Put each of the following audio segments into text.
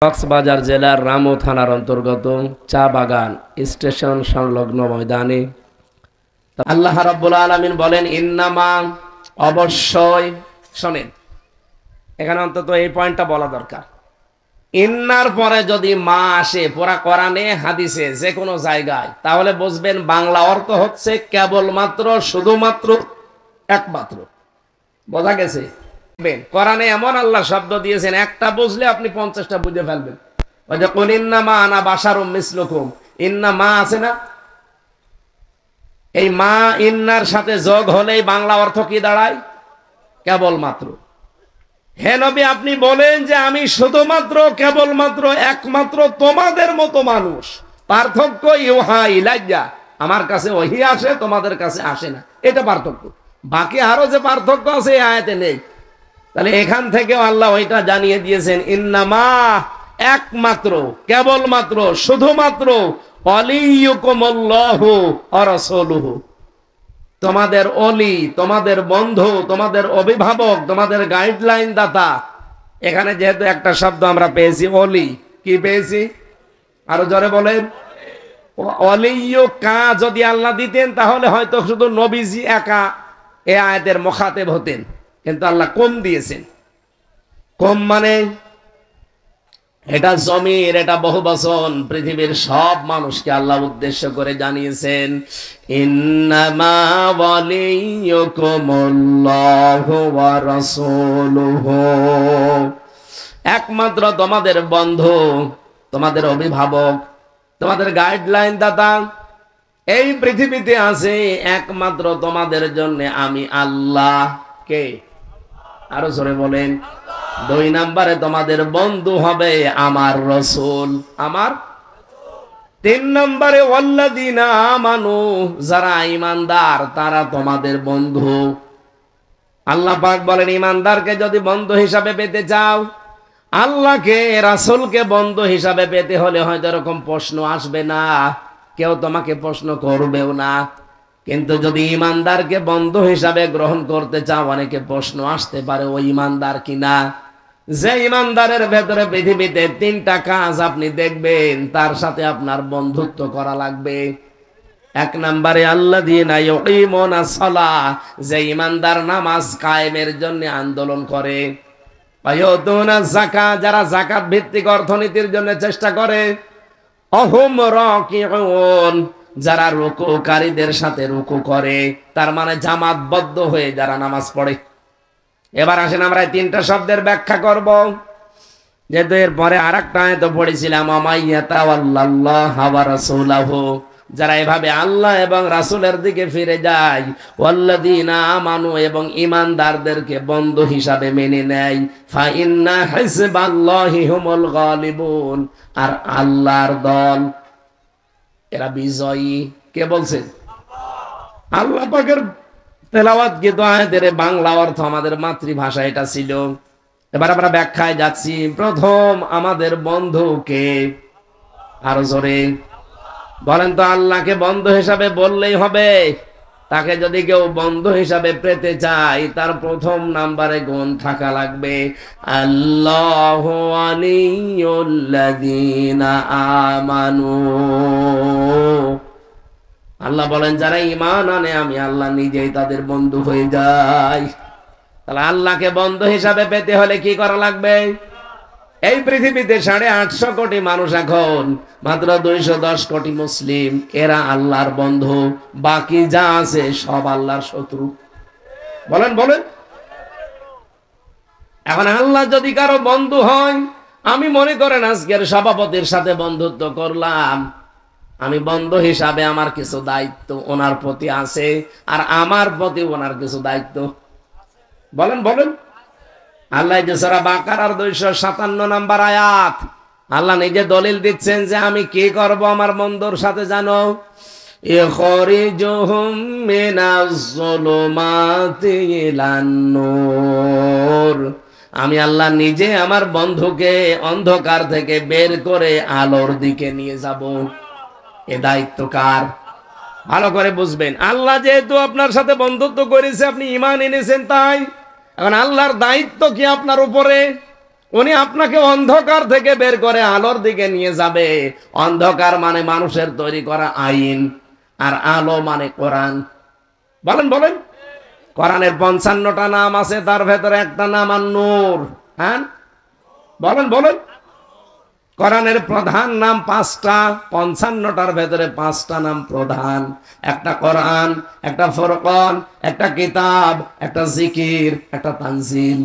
কক্সবাজার জেলার রামু থানার অন্তর্গত চা বাগান স্টেশন সংলগ্ন ময়দানে আল্লাহ রাব্বুল আলামিন বলেন ইন্নামা, অবশ্যই। শোনেন, এখানে অন্তত এই পয়েন্টটা বলা দরকার। ইন্নার পরে যদি মা আসে পুরা কোরআনে হাদিসে যে কোনো জায়গায়, তাহলে বুঝবেন বাংলা অর্থ হচ্ছে কেবলমাত্র, শুধুমাত্র, একমাত্র। বোঝা গেছে? কোরআনে এমন আল্লাহ শব্দ দিয়েছেন, একটা বুঝলে আপনি 50টা বুঝে ফেলবেন। ওই যে কুল ইন্নামা আনা বাশারুম মিসলুকুম, ইন্না মা আছে না, এই মা ইন্নার সাথে যোগ হলেই বাংলা অর্থ কি দাঁড়ায়? কেবলমাত্র। হে নবী, আপনি বলেন যে আমি শুধুমাত্র, কেবলমাত্র, একমাত্র তোমাদের মতো মানুষ। পার্থক্য ইউহা ইলাইয়া, আমার কাছে ওহী আসে, তোমাদের কাছে আসে না, এটা পার্থক্য। বাকি আরো যে পার্থক্য আছে এই আয়াতে নেই। তাহলে এখান থেকেও আল্লাহ ওইটা জানিয়ে দিয়েছেন, ইন্নামা, একমাত্র, কেবলমাত্র, শুধুমাত্র, ওয়ালিয়ুকুমুল্লাহু ওয়া রাসূলুহু, তোমাদের ওলি, তোমাদের বন্ধু, তোমাদের অভিভাবক, তোমাদের গাইডলাইন দাতা। এখানে যেহেতু একটা শব্দ আমরা পেয়েছি ওলি, কি পেয়েছি? আরো জোরে বলেন। ওলিয়ু কা যদি আল্লাহ দিতেন তাহলে হয়তো শুধু নবীজি একা এ আয়াতের মুখাতেব হতেন, কিন্তু আল্লাহ কম দিয়েছেন। কম মানে এটা জমির, এটা বহুবচন, পৃথিবীর সব মানুষকে আল্লাহ উদ্দেশ্য করে জানিয়েছেন, ইন্নামা ওয়ালিয়ুকুমুল্লাহু ওয়া রাসূলুহু, একমাত্র তোমাদের বন্ধু, তোমাদের অভিভাবক, তোমাদের গাইডলাইন দাতা এই পৃথিবীতে আছে একমাত্র তোমাদের জন্য আমি আল্লাহ। কে? আরো জোরে বলেন। 2 নম্বরে তোমাদের বন্ধু হবে আমার রাসূল, আমার। 3 নম্বরে ওয়াল্লাযিনা আমানু, যারা ঈমানদার তারা তোমাদের বন্ধু। আল্লাহ পাক বলেন, ঈমানদারকে যদি বন্ধু হিসাবে পেতে চাও, আল্লাহকে, রাসূলকে বন্ধু হিসাবে পেতে হলে হয়তো এরকম প্রশ্ন আসবে না, কেউ তোমাকে প্রশ্ন করবেও না। কিন্তু যদি ঈমানদারকে বন্ধু হিসাবে গ্রহণ করতে চাও, অনেকে প্রশ্ন আসতে পারে ও ঈমানদার কিনা। যে ঈমানদারের ভেতরে পৃথিবীতে 3টা কাজ আপনি দেখবেন, তার সাথে আপনার বন্ধুত্ব করা লাগবে। 1 নম্বরে আল্লাযীনা ইউকিমুনাস সালাহ, যে ঈমানদার নামাজ কায়েমের জন্য আন্দোলন করে। ওয়ায়ুতুনাজ যাকাত, যারা যাকাত ভিত্তিক অর্থনীতির জন্য চেষ্টা করে। অহুম রাকিউন, যারা রুকুকারীদের সাথে রুকু করে, তার মানে জামাতবদ্ধ হয়ে যারা নামাজ পড়ে। এবার আসেন আমরা এই 3টা শব্দের ব্যাখ্যা করব, যেহেতু এরপরে আরেকটা আয়াত পড়েছিলাম, আমাইয়াতাওয়াল্লাল্লাহা ওয়া রাসূলাহু, যারা এভাবে আল্লাহ এবং রাসূলের দিকে ফিরে যায়, ওয়াল্লাযীনা আমানু, এবং ঈমানদারদেরকে বন্ধু হিসাবে মেনে নেয়, ফা ইন্না হিজবাল্লাহি হুমুল গালিবুন, আর আল্লাহর দল এরা বিজয়ী। কে বলছেন? আল্লাহ পাকের তেলাওয়াত কিন্তু আয়াতের বাংলা অর্থ আমাদের মাতৃভাষা এটা ছিল। এবার আমরা ব্যাখ্যায় যাচ্ছি। প্রথম, আমাদের বন্ধু কে? আরো জোরে বলেন তো। আল্লাহকে বন্ধু হিসাবে বললেই হবে? তাকে যদি কেউ বন্ধু হিসাবে পেতে চায়, তার প্রথম নাম্বারে গুণ থাকা লাগবে, আল্লাহু ওয়ালিয়ুল্লাযীনা আমানু। আল্লাহ বলেন, যারা ঈমান আনে আমি আল্লাহ নিজেই তাদের বন্ধু হয়ে যাই। তাহলে আল্লাহকে বন্ধু হিসাবে পেতে হলে কি করা লাগবে? এই পৃথিবীতে 850 কোটি মানুষ, এখন মাত্র 210 কোটি মুসলিম, এরা আল্লাহর বন্ধু। বাকি যা আছে সব আল্লাহর শত্রু। বলেন বলেন। এখন আল্লাহ যদি কারো বন্ধু হয়, আমি মনে করেন আজকের সভাপতির সাথে বন্ধুত্ব করলাম, আমি বন্ধু হিসাবে আমার কিছু দায়িত্ব ওনার প্রতি আছে, আর আমার প্রতি ওনার কিছু দায়িত্ব। বলেন বলেন। আল্লাহ যে সূরা বাকারার 257 নম্বর আয়াত, আল্লাহ নিজে দলিল দিচ্ছেন যে আমি কি করব আমার বন্ধুর সাথে, জানো? ইখরিজুহুম মিনাজ যুলুমাতি ইলান নূর, আমি আল্লাহ নিজে আমার বন্ধুকে অন্ধকার থেকে বের করে আলোর দিকে নিয়ে যাব। এ দায়িত্ব কার? ভালো করে বুঝবেন। আল্লাহ যেহেতু আপনার সাথে বন্ধুত্ব করেছে, আপনি ঈমান এনেছেন, তাই এখন আল্লাহর দায়িত্ব কি আপনার উপরে? উনি আপনাকে অন্ধকার থেকে বের করে আলোর দিকে নিয়ে যাবে। অন্ধকার মানে মানুষের তৈরি করা আইন, আর আলো মানে কোরআন। বলেন বলেন, কোরআনের 55টা নাম আছে, তার ভেতরে একটা নাম আর-নূর। হ্যাঁ বলেন বলেন, কোরআনের প্রধান নাম 5টা, 55টার ভেতরে 5টা নাম প্রধান। একটা কোরআন, একটা ফুরকান, একটা কিতাব, একটা জিকির, একটা তানজিল।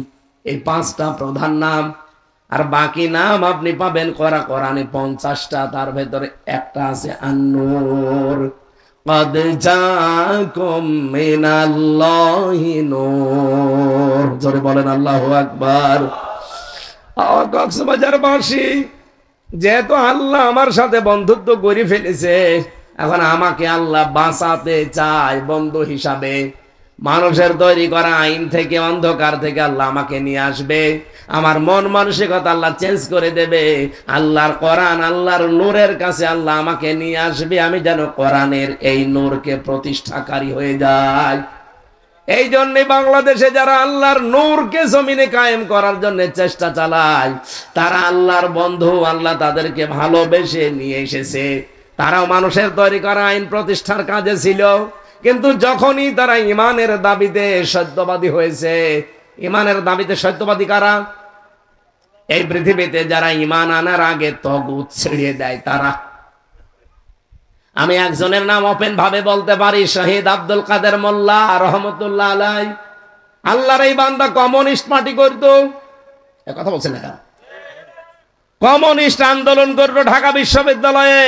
এই 5টা প্রধান নাম। আর বাকি নাম আপনি পাবেন কোরআনে 50টা, তার ভেতরে একটা আছে আন-নূর। قد جاءكم من الله نور। জোরে বলেন আল্লাহু আকবার। কক্সবাজারবাসী, যেহেতু আল্লাহ আমার সাথে বন্ধুত্ব করে ফেলেছে, এখন আমাকে আল্লাহ বাঁচাতে চায় বন্ধু হিসাবে। মানুষের তৈরি করা আইন থেকে, অন্ধকার থেকে আল্লাহ আমাকে নিয়ে আসবে। আমার মন মানসিকতা আল্লাহ চেঞ্জ করে দেবে। আল্লাহর কোরআন, আল্লাহর নূরের কাছে আল্লাহ আমাকে নিয়ে আসবে। আমি যেন কোরআনের এই নূরকে প্রতিষ্ঠাকারী হয়ে যাই। এই জন্য বাংলাদেশে যারা আল্লাহর নূরকে জমিনে কায়েম করার জন্য চেষ্টা চালায়, তারা আল্লাহর বন্ধু। আল্লাহ তাদেরকে ভালোবেসে নিয়ে এসেছে। তারাও মানুষের তৈরি করা আইন প্রতিষ্ঠার কাজে ছিল, কিন্তু যখনই তারা ইমানের দাবিতে সত্যবাদী হয়েছে। ইমানের দাবিতে সত্যবাদী কারা? এই পৃথিবীতে যারা ইমান আনার আগে তগুত ছেড়ে দেয় তারা। আমি একজনের নাম ওপেন ভাবে বলতে পারি, শহীদ আব্দুল কাদের মোল্লা রহমতুল্লাহ আলাই। আল্লাহর এই বান্দা কমিউনিস্ট পার্টি করতো। কথা বলছেন না? কমিউনিস্ট আন্দোলন করতো ঢাকা বিশ্ববিদ্যালয়ে,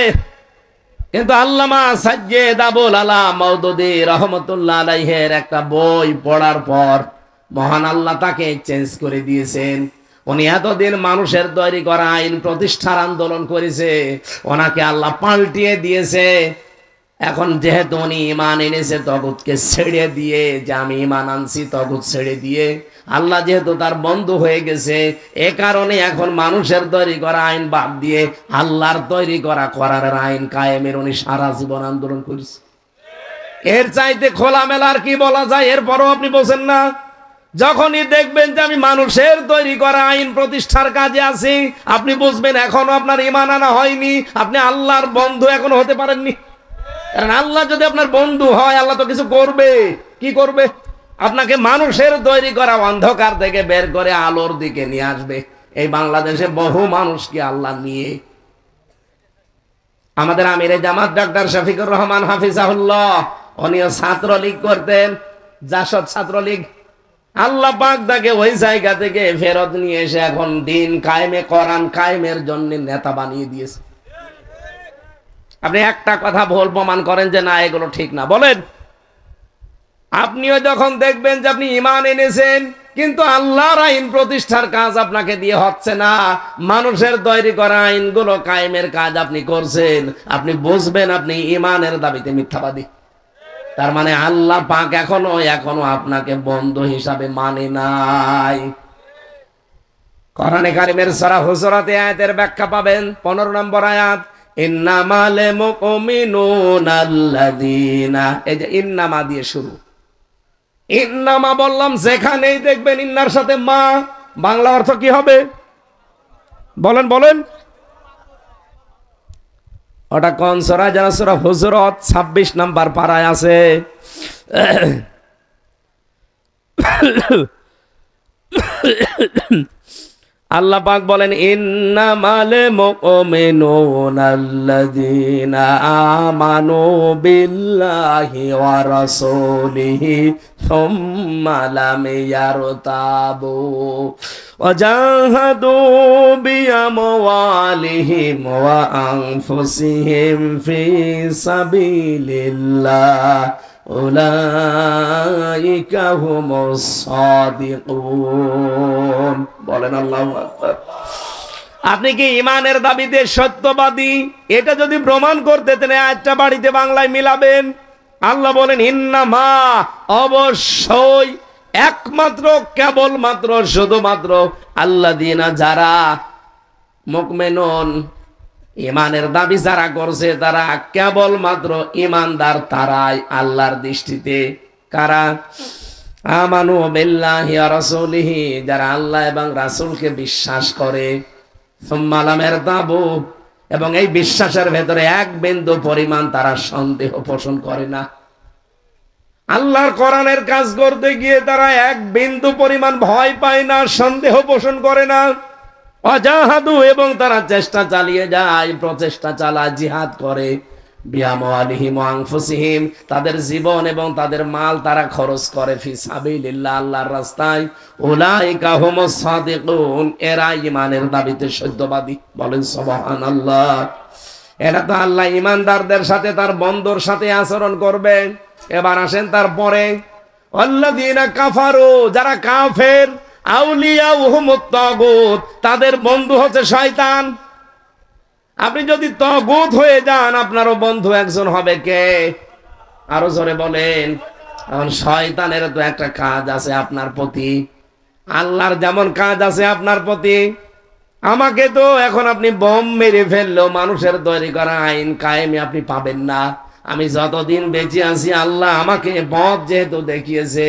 কিন্তু আল্লামা সাজ্জেদ আবুল আলা মওদুদী রহমতুল্লাহ আলাইহের একটা বই পড়ার পর মহান আল্লাহ তাকে চেঞ্জ করে দিয়েছেন। উনি এতদিন মানুষের তৈরি করা আইন প্রতিষ্ঠার আন্দোলন করেছে, ওনাকে আল্লাহ পাল্টিয়ে দিয়েছে। এখন যেহেতু উনি ইমান এনেছে তগুতকে ছেড়ে দিয়ে, যে আমি ইমান আনছি তগুত ছেড়ে দিয়ে, আল্লাহ যেহেতু তার বন্ধু হয়ে গেছে, এ কারণে এখন মানুষের তৈরি করা আইন বাদ দিয়ে আল্লাহর তৈরি করা কোরআনের আইন কায়েমের উনি সারা জীবন আন্দোলন করেছে। এর চাইতে খোলামেলা আর কি বলা যায়? এরপরও আপনি বলছেন না। যখনই দেখবেন যে আমি মানুষের তৈরি করা আইন প্রতিষ্ঠার কাজে আছি, আপনি বুঝবেন এখনো আপনার ঈমান আনা হয়নি, আপনি আল্লাহর বন্ধু এখনো হতে পারেননি। কারণ আল্লাহ যদি আপনার বন্ধু হয়, আল্লাহ তো কিছু করবে। কি করবে? আপনাকে মানুষের তৈরি করা অন্ধকার থেকে বের করে আলোর দিকে নিয়ে আসবে। এই বাংলাদেশে বহু মানুষকে আল্লাহ নিয়ে, আমাদের আমিরে জামাত ডক্টর শফিকুর রহমান হাফিজাহুল্লাহ, উনিও ছাত্রলীগ করতেন, জাসদ ছাত্রলীগ। আল্লাহ পাক তাকে ওই জায়গা থেকে ফেরত নিয়ে এসে এখন দিন কায়েমে, কোরআন কায়েমের জন্য নেতা বানিয়ে দিয়েছে। আপনি একটা কথা ভুল প্রমাণ করেন যে না এগুলো ঠিক না, বলেন। আপনিও যখন দেখবেন যে আপনি ঈমান এনেছেন কিন্তু আল্লাহর আইন প্রতিষ্ঠার কাজ আপনাকে দিয়ে হচ্ছে না, মানুষের তৈরি করা আইনগুলো কায়েমের কাজ আপনি করছেন, আপনি বুঝবেন আপনি ঈমানের দাবিতে মিথ্যাবাদী। তার মানে আল্লাহ পাক এখনো আপনাকে বন্ধু হিসাবে মানে নাই। কোরআনে কারিমের সূরা হুজুরাতে আয়াতের ব্যাখ্যা পাবেন 15 নম্বর আয়াত, ইন্নামাল মুমিনুনা আল্লাযীনা। এই যে ইন্নামা দিয়ে শুরু। ইন্নামা বললাম, যেখানেই দেখবেন ইন্নার সাথে মা, বাংলা অর্থ কি হবে? বলেন বলেন। ওটা কোন সূরা? জানা সূরা হুজুরাত 26 নাম্বার পারায় আছে। আল্লাহ পাক বলেন, ইন্নামাল মুমিনুনা আল্লাযীনা আমানু বিল্লাহি ওয়া রাসূলিহি সুম্মা লাম ইয়ারতাবু ওয়া জাহাদু বিআমওয়ালিহিম ওয়া আনফুসিহিম ফি সাবিলিল্লাহ উলাইকা হুমুস সাদিকুন। বলেন আল্লাহু আকবার। আপনি কি ঈমানের দাবিতে সত্যবাদী? এটা যদি প্রমাণ করতে দেন আয়াতটা বাড়িতে বাংলায় মিলাবেন। আল্লাহ বলেন ইন্নামা, অবশ্যই, একমাত্র, কেবলমাত্র, শুধুমাত্র আল্লাযীনা, যারা মুমিনুন, ঈমানের দাবি যারা করছে তারা কেবলমাত্র ঈমানদার, তারাই আল্লাহর দৃষ্টিতে। কারা? আমানু বিল্লাহি ওয়া রাসূলিহি, যারা আল্লাহ এবং রাসূলকে বিশ্বাস করে, সুম্মা লাম ইয়ারতাবু, এবং এই বিশ্বাসের ভেতরে এক বিন্দু পরিমাণ তারা সন্দেহ পোষণ করে না। আল্লাহর কোরআনের কাজ করতে গিয়ে তারা এক বিন্দু পরিমাণ ভয় পায় না, সন্দেহ পোষণ করে না। ওয়াজাহাদু, এবং তারা চেষ্টা চালিয়ে যায়, প্রচেষ্টা চালায়, জিহাদ করে। বিআমওয়ালিহিম ওয়া আনফুসিহিম, তাদের জীবন এবং তাদের মাল তারা খরচ করে ফি সাবিলিল্লাহ, আল্লাহর রাস্তায়। উলাইকা হুমুস সাদিকুন, এরা ঈমানের দাবিতে সত্যবাদী। বলেন সুবহানাল্লাহ। এরা তো আল্লাহ ঈমানদারদের সাথে তার বন্ধুর সাথে আচরণ করবে। এবার আসেন তারপরে, আল্লাযীনা কাফারু, যারা কাফের, আউলিয়াউহুমুত তাগুত, তাদের বন্ধু হচ্ছে শয়তান। আপনি যদি তাগুত হয়ে যান, আপনারও বন্ধু একজন হবে কে? আরো জোরে বলেন। এখন শয়তানের তো একটা কাজ আছে আপনার প্রতি, আল্লাহর যেমন কাজ আছে আপনার প্রতি। আমাকে তো এখন আপনি বোম মেরে ফেললেও মানুষের তৈরি করা আইন কায়েমে আপনি পাবেন না। আমি যতদিন বেঁচে আছি, আল্লাহ আমাকে পথ যেহেতু দেখিয়েছে,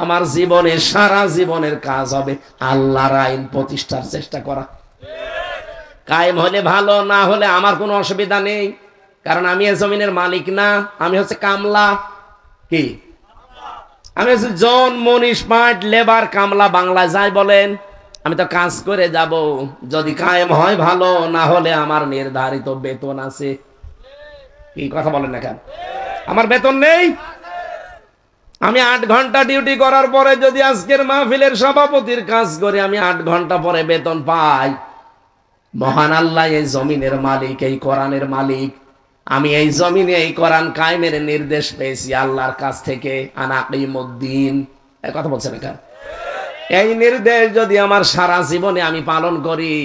আমার জীবনে সারা জীবনের কাজ হবে আল্লাহর আইন প্রতিষ্ঠার চেষ্টা করা। কায়েম হলে ভালো, না হলে আমার কোনো অসুবিধা নেই, কারণ আমি এই জমিনের মালিক না, আমি হচ্ছে কামলা। কি? আমি হচ্ছে জন, মনীষ, পাট, লেবার, কামলা, বাংলায় যাই বলেন। আমি তো কাজ করে যাব, যদি কায়েম হয় ভালো, না হলে আমার নির্ধারিত বেতন আছে। কি কথা বলেন না কেন? আমার বেতন নেই। আমি 8 ঘন্টা ডিউটি করার পরে যদি আজকের মাহফিলের সভাপতির কাজ করে আমি 8 ঘন্টা পরে বেতন পাই, মহান আল্লাহ এই জমিনের মালিক, এই কোরআনের মালিক। আমি এই জমিনে এই কোরআন কায়েমের নির্দেশ পেয়েছি আল্লাহর কাছ থেকে, আনাকিমুদ্দিন। এই কথা বলছেন না কেন? এই নির্দেশ যদি আমার সারা জীবনে আমি পালন করি,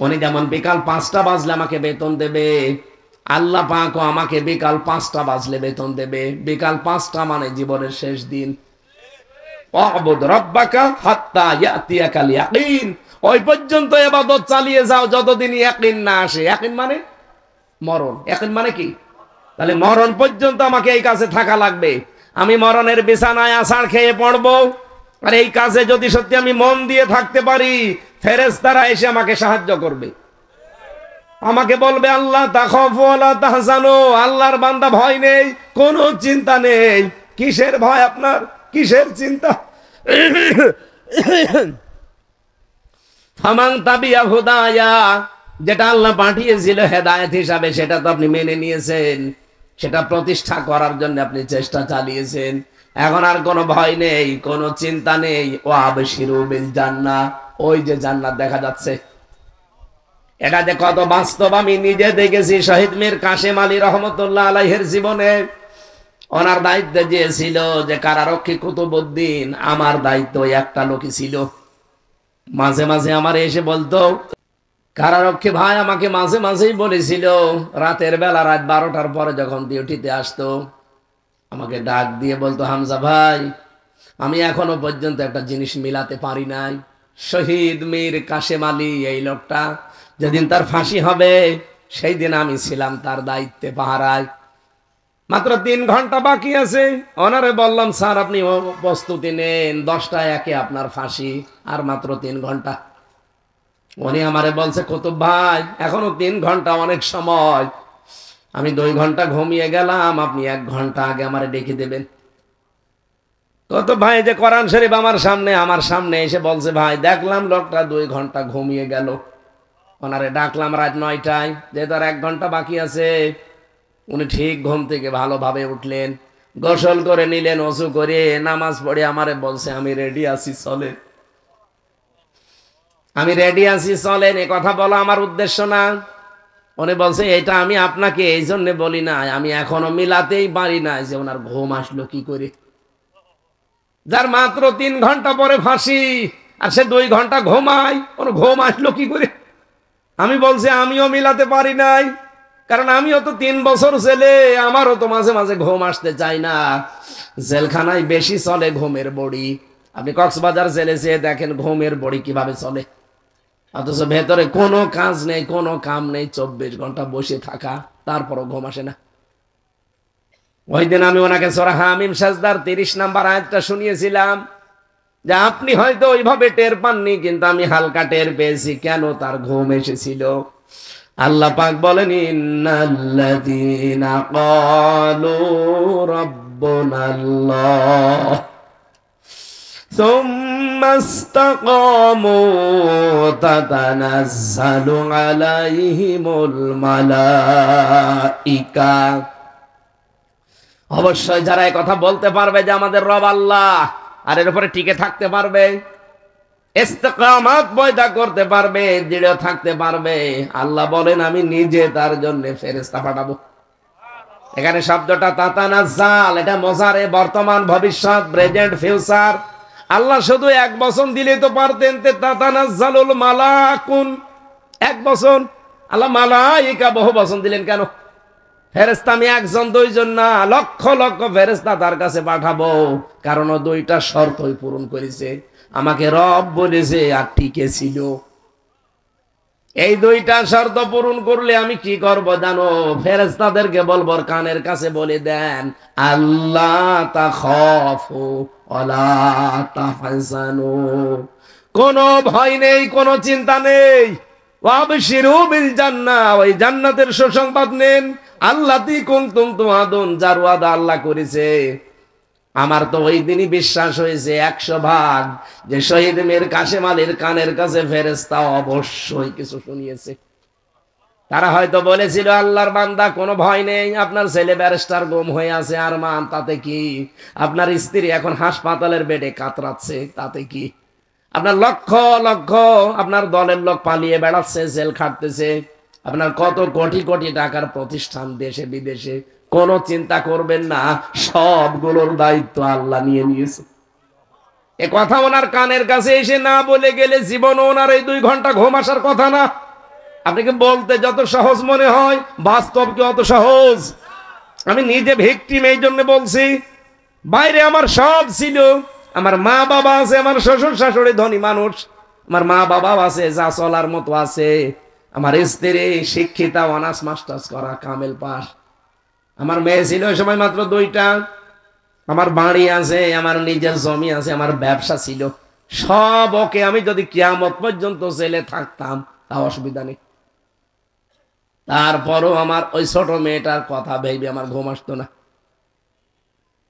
উনি যেমন বিকাল 5টা বাজলে আমাকে বেতন দেবে, আল্লাহ পাকও আমাকে বিকাল 5টা বাজলে বেতন দেবে। বিকাল 5টা মানে জীবনের শেষ দিন। ওয়াবুদ রাব্বাকা হাত্তা ইয়াতিয়াকাল ইয়াকিন, ওই পর্যন্ত ইবাদত চালিয়ে যাও যতদিন ইয়াকিন না আসে। ইয়াকিন মানে মরণ। ইয়াকিন মানে কি? তাহলে মরণ পর্যন্ত আমাকে এই কাজে থাকা লাগবে। আমি মরণের বিছানায় আছাড় খেয়ে পড়বো, আর এই কাজে যদি সত্যি আমি মন দিয়ে থাকতে পারি, ফেরেশতারা এসে আমাকে সাহায্য করবে। আমাকে বলবে আল্লাহ তাখাফু ওয়ালা তাহজানু, আল্লাহর বান্দা ভয় নেই, কোনো চিন্তা নেই। কিসের ভয় আপনার? কিসের চিন্তা? ফামান তাবিয়া হুদায়া, যেটা আল্লাহ পাঠিয়েছিল হেদায়েত হিসাবে, সেটা তো আপনি মেনে নিয়েছেন, সেটা প্রতিষ্ঠা করার জন্য আপনি চেষ্টা চালিয়েছেন। এখন আর কোনো ভয় নেই, কোনো চিন্তা নেই। ওয়া আবশিরু বিল জান্নাহ, ওই যে জান্নাত দেখা যাচ্ছে, এটা যে কত বাস্তব আমি নিজে দেখেছি। শহীদ মীর কাসেম আলী রহমতুল্লাহ আলাইহির জীবনে ওনার দায়িত্বে যে ছিল যে কারারক্ষী কুতুবউদ্দিন, আমার দায়িত্ব একটা লোকই ছিল। মাঝে মাঝে আমার এসে বলতো, কারারক্ষী ভাই আমাকে মাঝে মাঝেই বলেছিল, রাতের বেলা রাত 12টার পরে যখন ডিউটিতে আসতো, আমাকে ডাক দিয়ে বলতো, হামজা ভাই, আমি এখনো পর্যন্ত একটা জিনিস মিলাতে পারি নাই। শহীদ মীর কাসেম আলী, এই লোকটা যেদিন তার ফাঁসি হবে সেই দিন আমি ছিলাম তার দায়িত্বে পাহারায়। মাত্র 3 ঘন্টা বাকি আছে। ওনারে বললাম, স্যার আপনি প্রস্তুতি নেন, 10টায় একে আপনার ফাঁসি, আর মাত্র 3 ঘন্টা। উনি আমারে বলছে, কুতুব ভাই এখনো 3 ঘন্টা, অনেক সময়। আমি 2 ঘন্টা ঘুমিয়ে গেলাম, আপনি 1 ঘন্টা আগে আমারে ডেকে দেবেন। কুতুব ভাই যে কোরআন শরীফ আমার সামনে এসে বলছে, ভাই দেখলাম লোকটা 2 ঘন্টা ঘুমিয়ে গেল। ওনারে ডাকলাম রাত 9টায়, যেহেতু আর 1 ঘন্টা বাকি আছে। উনি ঠিক ঘুম থেকে ভালোভাবে উঠলেন, গোসল করে নিলেন, ওযু করে নামাজ পড়ে আমারে বলছে, আমি রেডি আছি চলেন। আমি রেডি আছি চলেন, এ কথা বলা আমার উদ্দেশ্য না। উনি বলছে, এটা আমি আপনাকে এই জন্য বলি না, আমি এখনো মিলাতেই পারি না যে ওনার ঘুম আসলো কি করে। যার মাত্র 3 ঘন্টা পরে ফাঁসি, আর সে 2 ঘন্টা ঘুমায়, ওর ঘুম আসলো কি করে? আমি বলছি আমিও মিলাতে পারি নাই, কারণ আমিও তো 3 বছর ছেলে, আমারও তো মাঝে মাঝে ঘুম আসতে চাই না। জেলখানায় বেশি চলে ঘুমের বড়ি। আপনি কক্সবাজার জেলে যেয়ে দেখেন ঘুমের বড়ি কিভাবে চলে, অথচ ভেতরে কোনো কাজ নেই, কোনো কাম নেই, 24 ঘন্টা বসে থাকা, তারপরও ঘুম আসে না। ওই দিন আমি ওনাকে সূরা হামিম সাজদার 30 নম্বর আয়াতটা শুনিয়েছিলাম, যে আপনি হয়তো ওইভাবে টের পাননি, কিন্তু আমি হালকা টের পেয়েছি। কেন? তার ঘুম এসেছিল। আল্লাহ পাক বলেন, ইন্নাল্লাযীনা ক্বালু রাব্বুনাল্লাহ সুম্মা ইসতাকামু তাতানাজ্জালু আলাইহিমুল মালাইকা। অবশ্যই যারা এই কথা বলতে পারবে যে আমাদের রব আল্লাহ, আর এর উপরে টিকে থাকতে পারবে, ইস্তিকামাত পয়দা করতে পারবে, দৃঢ় থাকতে পারবে, আল্লাহ বলেন আমি নিজে তার জন্য ফেরেশতা পাঠাবো। এখানে শব্দটা তাতানাজ্জাল, এটা মুজারে, বর্তমান, ভবিষ্যৎ, প্রেজেন্ট, ফিউচার। আল্লাহ শুধু এক বচন দিলেই তো পারতেন, তাতানাজ্জালুল মালাকুন, এক বচন। আল্লাহ মালাইকা বহু বচন দিলেন কেন? ফেরেশতা আমি একজন দুইজন না, লক্ষ লক্ষ ফেরেশতা তার কাছে পাঠাবো, কারণ ও দুইটা শর্তই পূরণ করেছে। আমাকে রব বলেছে আর টিকে ছিল। এই দুইটা শর্ত পূরণ করলে আমি কি করব জানো? ফেরেশতাদেরকে বলবো, কানের কাছে বলে দেন, আল্লাহ তাখাফু ওয়ালা তাহজানু, কোনো ভয় নেই, কোনো চিন্তা নেই। ওয়াবশিরু বিল জান্নাহ, ওই জান্নাতের সুসংবাদ নেন। আল্লাতী কুনতুম তুআদুন, যার ওয়াদা আল্লাহ করেছে। আমার তো ওই দিনই বিশ্বাস হয়েছে 100 ভাগ, যে শহীদ মীর কাসেম আলীর কানের কাছে ফেরেশতা অবশ্যই কিছু শুনিয়েছে। তারা হয়তো বলেছিল, আল্লাহর বান্দা কোনো ভয় নেই, আপনার ছেলে ব্যারিস্টার গুম হয়ে আছে, আর মান তাতে কি? আপনার স্ত্রী এখন হাসপাতালের বেডে কাতরাচ্ছে, তাতে কি? আপনার লক্ষ লক্ষ আপনার দলের লোক পালিয়ে বেড়াচ্ছে, জেল খাটতেছে, আপনার কত কোটি কোটি টাকার প্রতিষ্ঠান দেশে বিদেশে, কোনো চিন্তা করবেন না, সবগুলোর দায়িত্ব আল্লাহ নিয়ে নিয়েছে। এ কথা ওনার কানের কাছে এসে না বলে গেলে জীবন ওনার এই 2 ঘন্টা ঘুম আসার কথা না। আপনাকে বলতে যত সহজ মনে হয়, বাস্তব কি অত সহজ? আমি নিজে ভিকটিম, এই জন্য বলছি। বাইরে আমার সব ছিল, আমার মা বাবা আছে, আমার শ্বশুর শাশুড়ি ধনী মানুষ, আমার মা বাবা আছে, যা চলার মতো আছে, আমার স্ত্রী শিক্ষিতা, অনার্স মাস্টার্স করা, কামেল পাস, আমার মেয়ে ছিল ওই সময় মাত্র 2টা, আমার বাড়ি আছে, আমার নিজের জমি আছে, আমার ব্যবসা ছিল, সব ওকে। আমি যদি কিয়ামত পর্যন্ত জেলে থাকতাম তা অসুবিধা নেই। তারপরও আমার ওই ছোট মেয়েটার কথা ভেবে আমার ঘুম আসতো না।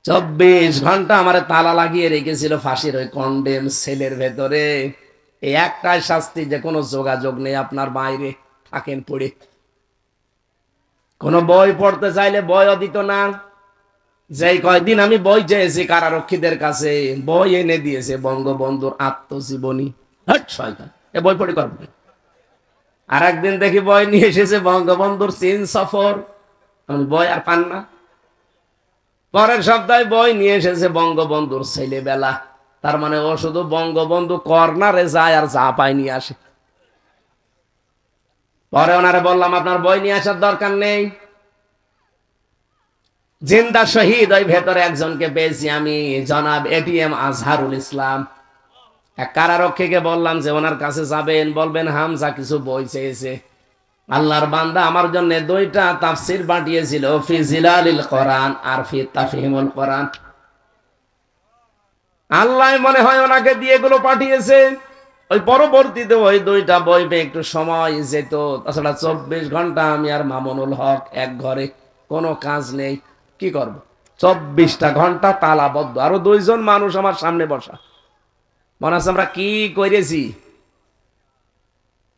24 ঘন্টা আমার তালা লাগিয়ে রেখেছিল ফাঁসির ওই কন্ডেম সেলের ভেতরে। এই একটাই শাস্তি, যে কোনো যোগাযোগ নেই, আপনার বাইরে থাকেন পড়ে। কোন বই পড়তে চাইলে বইও দিত না। যেই কয়দিন আমি বই চেয়েছি কারারক্ষীদের কাছে, বই এনে দিয়েছে বঙ্গবন্ধুর আত্মজীবনী। শয়তান, এ বই পড়ে করবে। আর একদিন দেখি বই নিয়ে এসেছে বঙ্গবন্ধুর চীন সফর, বই আর পান না। পরের সপ্তাহে বই নিয়ে এসেছে বঙ্গবন্ধুর ছেলেবেলা। তার মানে ও শুধু বঙ্গবন্ধু কর্নারে যায় আর যা পায় নিয়ে আসে। পরে ওনারে বললাম, আপনার বই নিয়ে আসার দরকার নেই, জিন্দা শহীদ ওই ভেতরে একজনকে পেয়েছি আমি, জনাব এটিএম আজহারুল ইসলাম। এক কারারক্ষীকে বললাম যে ওনার কাছে যাবেন, বলবেন হামজা কিছু বই চেয়েছে। আল্লাহর বান্দা আমার জন্য 2টা তাফসির পাঠিয়েছিল, ফি জিলালিল কোরআন আর ফি তাফহিমুল কোরআন। আল্লাহ মনে হয় ওনাকে দিয়ে এগুলো পাঠিয়েছে। ওই পরবর্তীতে ওই 2টা বই পেয়ে একটু সময় যেত। তাছাড়া 24 ঘন্টা আমি আর মামুনুল হক এক ঘরে, কোনো কাজ নেই, কি করব? 24টা ঘন্টা তালাবদ্ধ, আরো 2 জন মানুষ আমার সামনে বসা। মনে হচ্ছে আমরা কি করেছি।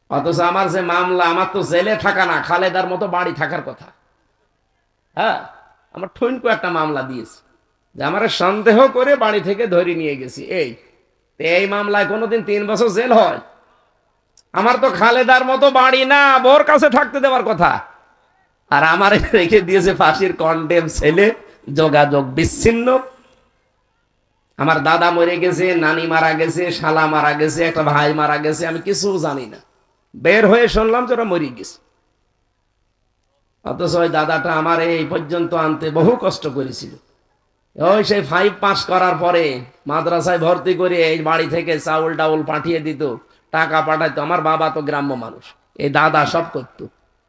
অথচ আমার যে মামলা, আমার তো জেলে থাকা না, খালেদার মতো বাড়ি থাকার কথা। হ্যাঁ, আমার ঠুনকো একটা মামলা দিয়েছে, যে আমার সন্দেহ করে বাড়ি থেকে ধরে নিয়ে গেছি। এই মামলায় কোনোদিন 3 বছর জেল হয়? আমার তো খালেদার মতো বাড়ি না, বোর কাছে থাকতে দেওয়ার কথা। আর আমার রেখে দিয়েছে ফাঁসির কন্ডেম ছেলে, যোগাযোগ বিচ্ছিন্ন। আমার দাদা মরে গেছে, নানি মারা গেছে, শালা মারা গেছে, একটা ভাই মারা গেছে, আমি কিছু জানি না। বের হয়ে শুনলাম যে ওরা মরে গেছে। অথচ ওই দাদাটা আমার এই পর্যন্ত আনতে বহু কষ্ট করেছিল। ওই সেই 5 পাস করার পরে মাদ্রাসায় ভর্তি করে এই বাড়ি থেকে চাউল টাউল পাঠিয়ে দিত, টাকা পাঠাইতো। আমার বাবা তো গ্রাম্য মানুষ, এই দাদা সব করতো।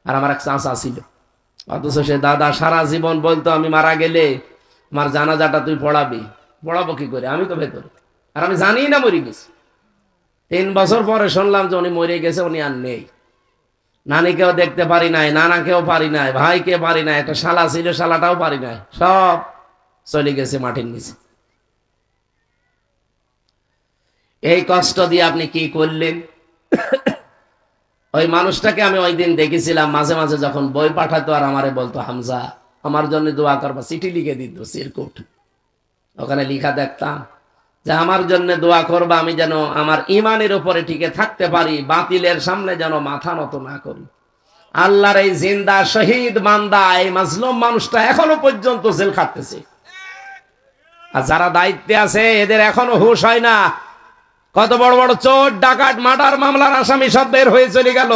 আর আমার এক চাচা ছিল, অথচ সে দাদা সারা জীবন বলতো আমি মারা গেলে আমার জানাজাটা তুই পড়াবি। পড়াবো কি করে, আমি তো ভেতরে, আর আমি জানি না মরে গেছি। 3 বছর পরে শুনলাম যে উনি মরে গেছে, উনি আর নেই। নানিকেও দেখতে পারি নাই, নানাকেও পারি নাই, ভাইকে পারি নাই, একটা শালা ছিল শালাটাও পারি নাই, সব চলে গেছে মাটির নিচে। এই কষ্ট দিয়ে আপনি কি করলেন? ওই মানুষটাকে আমি ওই দিন দেখেছিলাম, মাঝে মাঝে যখন বই পাঠাতো আর আমারে বলতো হামজা আমার জন্য দোয়া করবা, চিঠি লিখে দিত সিরকুট, ওখানে লিখা দেখতাম যে আমার জন্য দোয়া করবা, আমি যেন আমার ইমানের উপরে টিকে থাকতে পারি, বাতিলের সামনে যেন মাথা নত না করি। আল্লাহর এই জিন্দা শহীদ বান্দা এই মাজলুম মানুষটা এখনো পর্যন্ত জেল খাটতেছে। আর যারা দায়িত্বে আছে এদের এখনো হুঁশ হয় না। কত বড় বড় চোর ডাকাত মার্ডার মামলার আসামি সব বের হয়ে চলে গেল,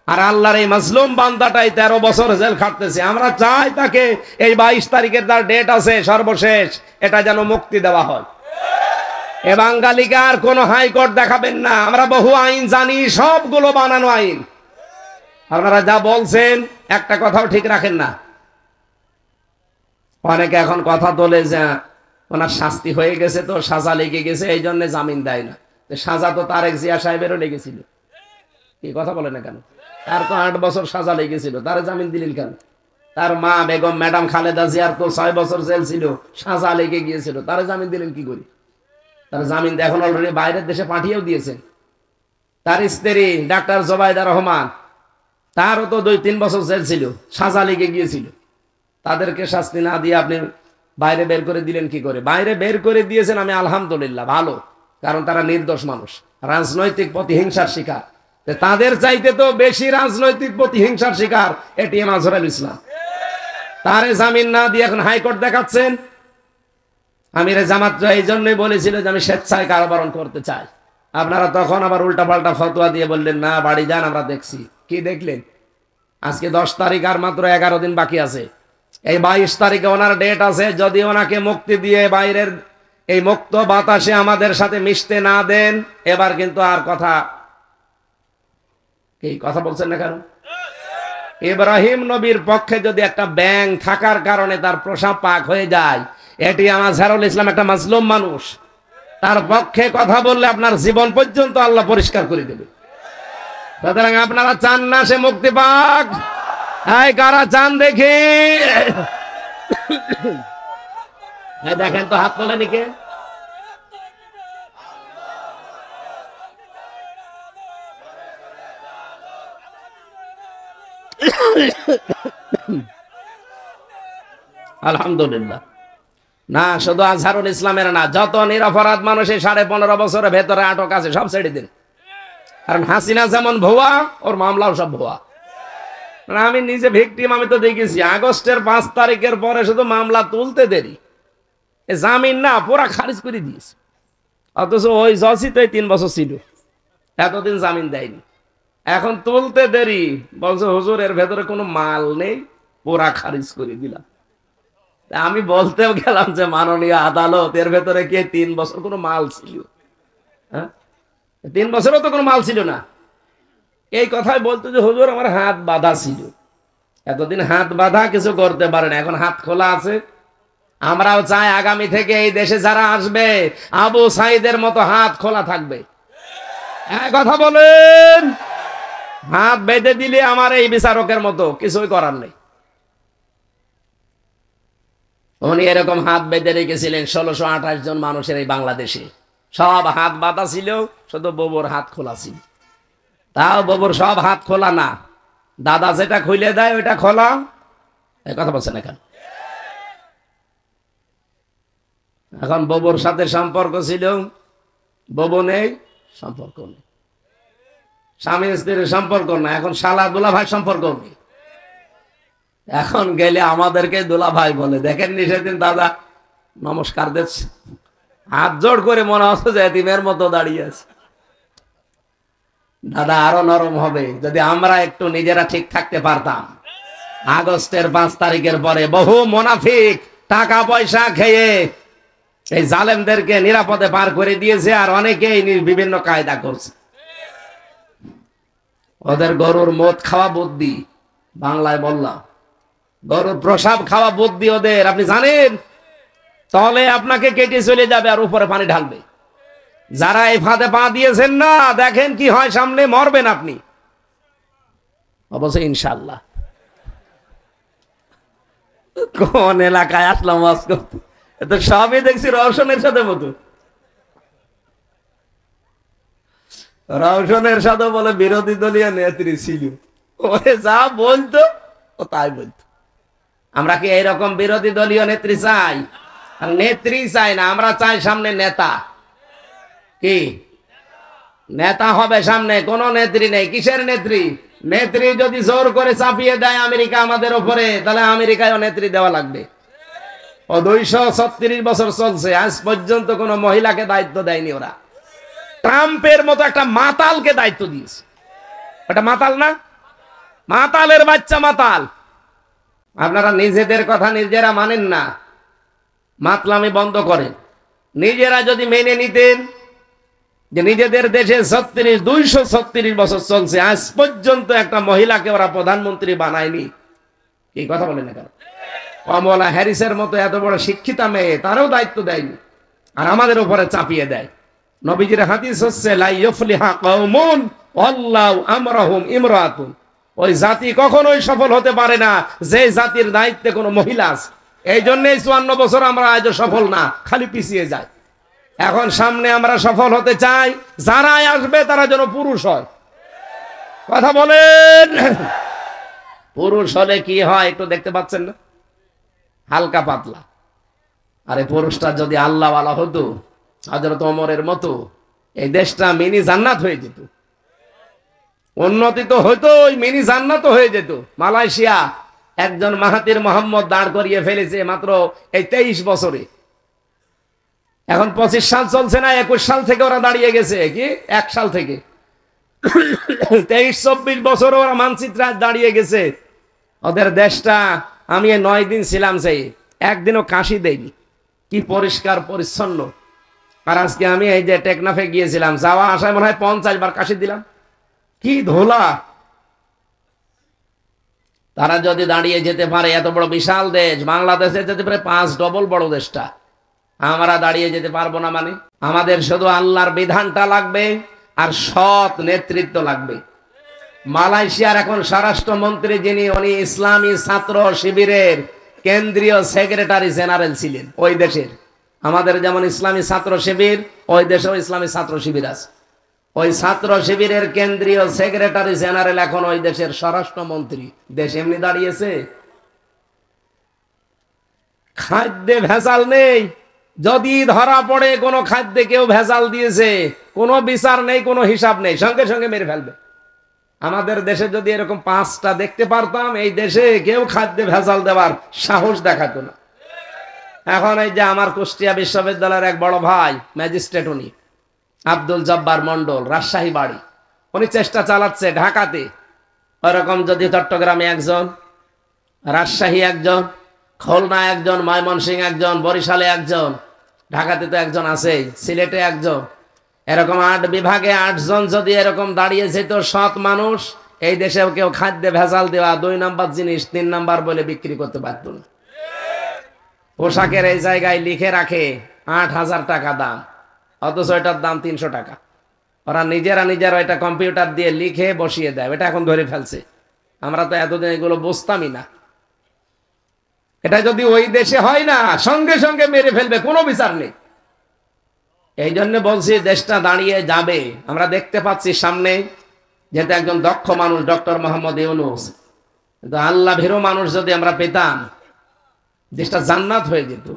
আর আল্লাহর এই মাজলুম বান্দাটাই 13 বছর জেল খাটতেছে। আমরা চাই তাকে এই 22 তারিখের তার ডেট আছে সর্বশেষ, এটা যেন মুক্তি দেওয়া হয়। এ বাঙালিকে আর কোন হাইকোর্ট দেখাবেন না, আমরা বহু আইন জানি, সবগুলো বানানো আইন। আপনারা যা বলছেন একটা কথাও ঠিক রাখেন না। অনেকে এখন কথা তোলে যে ওনার শাস্তি হয়ে গেছে, তো সাজা লেগে গেছে, এই জন্য জামিন দেয় না। সাজা তো তারেক জিয়া সাহেবেরও লেগেছিল, কি কথা বলে না কেন? তার তো 8 বছর সাজা লেগেছিল, তারে জামিন দিলেন কেন? তার মা বেগম ম্যাডাম খালেদা জিয়ার তো 6 বছর জেল ছিল, সাজা লেগে গিয়েছিল, তারে জামিন দিলেন কি করে? তার জামিন এখন অলরেডি বাইরের দেশে পাঠিয়েও দিয়েছেন। তার স্ত্রী ডাক্তার জোবাইদা রহমান, তারও তো 2-3 বছর জেল ছিল, সাজা লেগে গিয়েছিল। তাদেরকে শাস্তি না দিয়ে আপনি বাইরে বের করে দিলেন কি করে? বাইরে বের করে দিয়েছেন, আমি আলহামদুলিল্লাহ, ভালো, কারণ তারা নির্দোষ মানুষ, রাজনৈতিক প্রতিহিংসার শিকার। তাদের চাইতে তো বেশি রাজনৈতিক প্রতিহিংসার শিকার এটিএম আজহারুল ইসলাম। তারে জামিন না দিয়ে এখন হাইকোর্ট দেখাচ্ছেন। আমির জামাত এই জন্যই বলেছিল যে আমি স্বেচ্ছায় কারাবরণ করতে চাই। আপনারা তখন আবার উল্টাপাল্টা ফতোয়া দিয়ে বললেন না বাড়ি যান, আমরা দেখছি। কি দেখলেন? আজকে 10 তারিখ, আর মাত্র 11 দিন বাকি আছে। এই 22 তারিখে ওনার ডেট আছে। যদি ওনাকে মুক্তি দিয়ে বাইরের এই মুক্ত বাতাসে আমাদের সাথে মিশতে না দেন, এবার কিন্তু আর কথা, এই কথা বলছেন না কেন? ইব্রাহিম নবীর পক্ষে যদি একটা ব্যাঙ থাকার কারণে তার প্রসাব পাক হয়ে যায়, এটি আমার আজহারুল ইসলাম একটা মাজলুম মানুষ, তার পক্ষে কথা বললে আপনার জীবন পর্যন্ত আল্লাহ পরিষ্কার করে দেবে। সুতরাং আপনারা চান না সে মুক্তি পাক? এই কারা চান দেখি? দেখেন তো হাত তোলেনি কে? আলহামদুলিল্লাহ। না শুধু আজহারুল ইসলামের না, যত নিরপরাধ মানুষ 15.5 বছরের ভেতরে আটক আছে সব ছেড়ে দিন। কারণ হাসিনা যেমন ভুয়া, ওর মামলাও সব ভুয়া। আমি নিজে ভিকটিম, আমি তো দেখেছি আগস্টের 5 তারিখের পরে শুধু মামলা তুলতে দেরি, জামিন না পুরা খারিজ করে দিয়েছে। অথচ ওই জজই তো 3 বছর ছিল, এতদিন জামিন দেয়নি। এখন তুলতে দেরি, বলছে হুজুর এর ভেতরে কোনো মাল নেই, পুরা খারিজ করে দিলাম। আমি বলতেও গেলাম যে মাননীয় আদালত, এর ভেতরে কি 3 বছর কোনো মাল ছিল? হ্যাঁ, 3 বছরও তো কোনো মাল ছিল না। এই কথাই বলতো যে হুজুর আমার হাত বাঁধা ছিল, এতদিন হাত বাঁধা কিছু করতে পারে না, এখন হাত খোলা আছে। আমরাও চাই আগামী থেকে এই দেশে যারা আসবে আবু সাইদের মতো হাত খোলা থাকবে। কথা বলেন, হাত বেঁধে দিলে আমার এই বিচারকের মতো কিছুই করার নেই। উনি এরকম হাত বেঁধে রেখেছিলেন 1628 জন মানুষের এই বাংলাদেশে, সব হাত বাঁধা ছিল, শুধু ববুর হাত খোলা ছিল। তাও ববুর সব হাত খোলা না, দাদা যেটা খুলে দেয় ওইটা খোলা। এই কথা বলছেন এখন? এখন ববুর সাথে সম্পর্ক ছিল, ববু নেই, সম্পর্ক নেই। স্বামী স্ত্রীর সম্পর্ক না, এখন শালা দুলা ভাই সম্পর্ক নেই। এখন গেলে আমাদেরকে দুলা ভাই বলে। দেখেননি সেদিন দাদা নমস্কার দিচ্ছে, হাত জোড় করে, মনে হচ্ছে যে এতিমের মতো দাঁড়িয়ে আছে। দাদা আরো নরম হবে যদি আমরা একটু নিজেরা ঠিক থাকতে পারতাম। আগস্টের 5 তারিখের পরে বহু মুনাফিক টাকা পয়সা খেয়ে এই জালেমদেরকে নিরাপদে পার করে দিয়েছে, আর অনেকেই বিভিন্ন কায়দা করছে। ওদের গরুর মদ খাওয়া বুদ্ধি, বাংলায় বললাম, গরুর প্রসাব খাওয়া বুদ্ধি ওদের, আপনি জানেন? তলে আপনাকে কেটে চলে যাবে আর উপরে পানি ঢালবে। যারা এই ফাঁদে পা দিয়েছেন না, দেখেন কি হয়, সামনে মরবেন আপনি অবশ্যই ইনশাল্লাহ। কোন এলাকায় আসলাম ওয়াজ করতে, তো সবই দেখছি রওশনের সাথে মতো। রওশনের সাথে বলে বিরোধী দলীয় নেত্রী ছিল, ওরে যা বলতো ও তাই বলতো। আমরা কি এইরকম বিরোধী দলীয় নেত্রী চাই? আর নেত্রী চাই না, আমরা চাই সামনে নেতা। কি নেতা হবে সামনে? কোন নেত্রী নেই। কিসের নেত্রী? নেত্রী যদি জোর করে চাপিয়ে দেয় আমেরিকা আমাদের উপরে, তাহলে আমেরিকায় নেত্রী দেওয়া লাগবে। ও 236 বছর চলছে, আজ পর্যন্ত কোন মহিলাকে দায়িত্ব দেয়নি ওরা। ট্রাম্পের মতো একটা মাতালকে দায়িত্ব দিয়েছে। এটা মাতাল না? মাতালের বাচ্চা মাতাল। আপনারা নিজেদের কথা নিজেরা মানেন না, মাতলামি বন্ধ করেন। নিজেরা যদি মেনে নিতেন যে নিজেদের দেশে 236 বছর চলছে, আজ পর্যন্ত একটা মহিলাকে ওরা প্রধানমন্ত্রী বানায়নি। এই কথা বলেন না কেন? কমলা হ্যারিসের মতো এত বড় শিক্ষিতা মেয়ে, তারও দায়িত্ব দেয়নি, আর আমাদের উপরে চাপিয়ে দেয়। নবীজির হাদিস হচ্ছে লা ইফলিহা কওমুন আল্লাহু আমরাহুম ইমরাতুন। ওই জাতি কখনোই সফল হতে পারে না যে জাতির দায়িত্বে কোনো মহিলা আছে। এই জন্যই 54 বছর আমরা আজও সফল না, খালি পিছিয়ে যায়। এখন সামনে আমরা সফল হতে চাই, যারাই আসবে তারা যেন পুরুষ হয়। কথা বলেন। পুরুষ হলে কি হয় একটু দেখতে পাচ্ছেন না? হালকা পাতলা। আরে পুরুষটা যদি আল্লাহওয়ালা হতো, হযরত ওমরের মতো, এই দেশটা মিনি জান্নাত হয়ে যেত। উন্নতি তো হইতো, ওই মিনি জান্নাত হয়ে যেত। মালয়েশিয়া একজন মাহাতির মোহাম্মদ দাঁড় করিয়ে ফেলেছে মাত্র এই 23 বছরে। এখন 25 সাল চলছে না, 21 সাল থেকে ওরা দাঁড়িয়ে গেছে। কি 1 সাল থেকে 23-24 বছর ওরা মানচিত্রে দাঁড়িয়ে গেছে। ওদের দেশটা, আমি 9 দিন ছিলাম, সেই একদিনও কাশি দেয়নি। কি পরিষ্কার পরিচ্ছন্ন। আর আজকে আমি এই যে টেকনাফে গিয়েছিলাম, যাওয়া আসায় মনে হয় 50 বার কাশি দিলাম। কি ধোলা। তারা যদি দাঁড়িয়ে যেতে পারে, এত বড় বিশাল দেশ, বাংলাদেশে যেতে পারে 5 ডবল বড় দেশটা, আমরা দাঁড়িয়ে যেতে পারবো না? মানে আমাদের শুধু আল্লাহর বিধানটা লাগবে আর সৎ নেতৃত্ব লাগবে। মালয়েশিয়ার এখন স্বরাষ্ট্রমন্ত্রী যিনি, উনি ইসলামী ছাত্র শিবিরের কেন্দ্রীয় সেক্রেটারি জেনারেল ছিলেন ওই দেশের। আমাদের যেমন ইসলামী ছাত্র শিবির, ওই দেশেও ইসলামী ছাত্র শিবির আছে। ওই ছাত্র শিবিরের কেন্দ্রীয় সেক্রেটারি জেনারেল এখন ওই দেশের স্বরাষ্ট্রমন্ত্রী। দেশ এমনি দাঁড়িয়েছে। খাদ্যে ভেজাল নেই। যদি ধরা পড়ে কোনো খাদ্যে কেউ ভেজাল দিয়েছে, কোনো বিচার নেই, কোনো হিসাব নেই, সঙ্গে সঙ্গে মেরে ফেলবে। আমাদের দেশে যদি এরকম 5টা দেখতে পারতাম, এই দেশে কেউ খাদ্যে ভেজাল দেওয়ার সাহস দেখাতো না। এখন এই যে আমার কুষ্টিয়া বিশ্ববিদ্যালয়ের এক বড় ভাই ম্যাজিস্ট্রেট, উনি আব্দুল জব্বার মন্ডল, রাজশাহী বাড়ি, উনি চেষ্টা চালাচ্ছে ঢাকাতে ওরকম যদি চট্টগ্রামে একজন, রাজশাহী একজন, খুলনা একজন, ময়মনসিংহ একজন, বরিশালে একজন, ঢাকাতে তো একজন আছেই, সিলেটে একজন, এরকম 8 বিভাগে 8 জন যদি এরকম দাঁড়িয়েছে, তো সৎ মানুষ, এই দেশেও কেউ খাদ্যে ভেজাল দেওয়া 2 নাম্বার জিনিস 3 নাম্বার বলে বিক্রি করতে পারত না। পোশাকের এই জায়গায় লিখে রাখে 8,000 টাকা দাম, অথচ এটার দাম 300 টাকা। ওরা নিজেরা এটা কম্পিউটার দিয়ে লিখে বসিয়ে দেয়। এটা এখন ধরে ফেলছে। আমরা তো এতদিন এগুলো বুঝতামই না। এটা যদি ওই দেশে হয় না, সঙ্গে সঙ্গে মেরে ফেলবে, কোনো বিচার নেই। এই জন্য বলছি দেশটা দাঁড়িয়ে যাবে। আমরা দেখতে পাচ্ছি সামনে, যেহেতু একজন দক্ষ মানুষ ডক্টর মোহাম্মদ ইউনূস, কিন্তু আল্লাহ ভীরু মানুষ যদি আমরা পেতাম, দেশটা জান্নাত হয়ে যেত।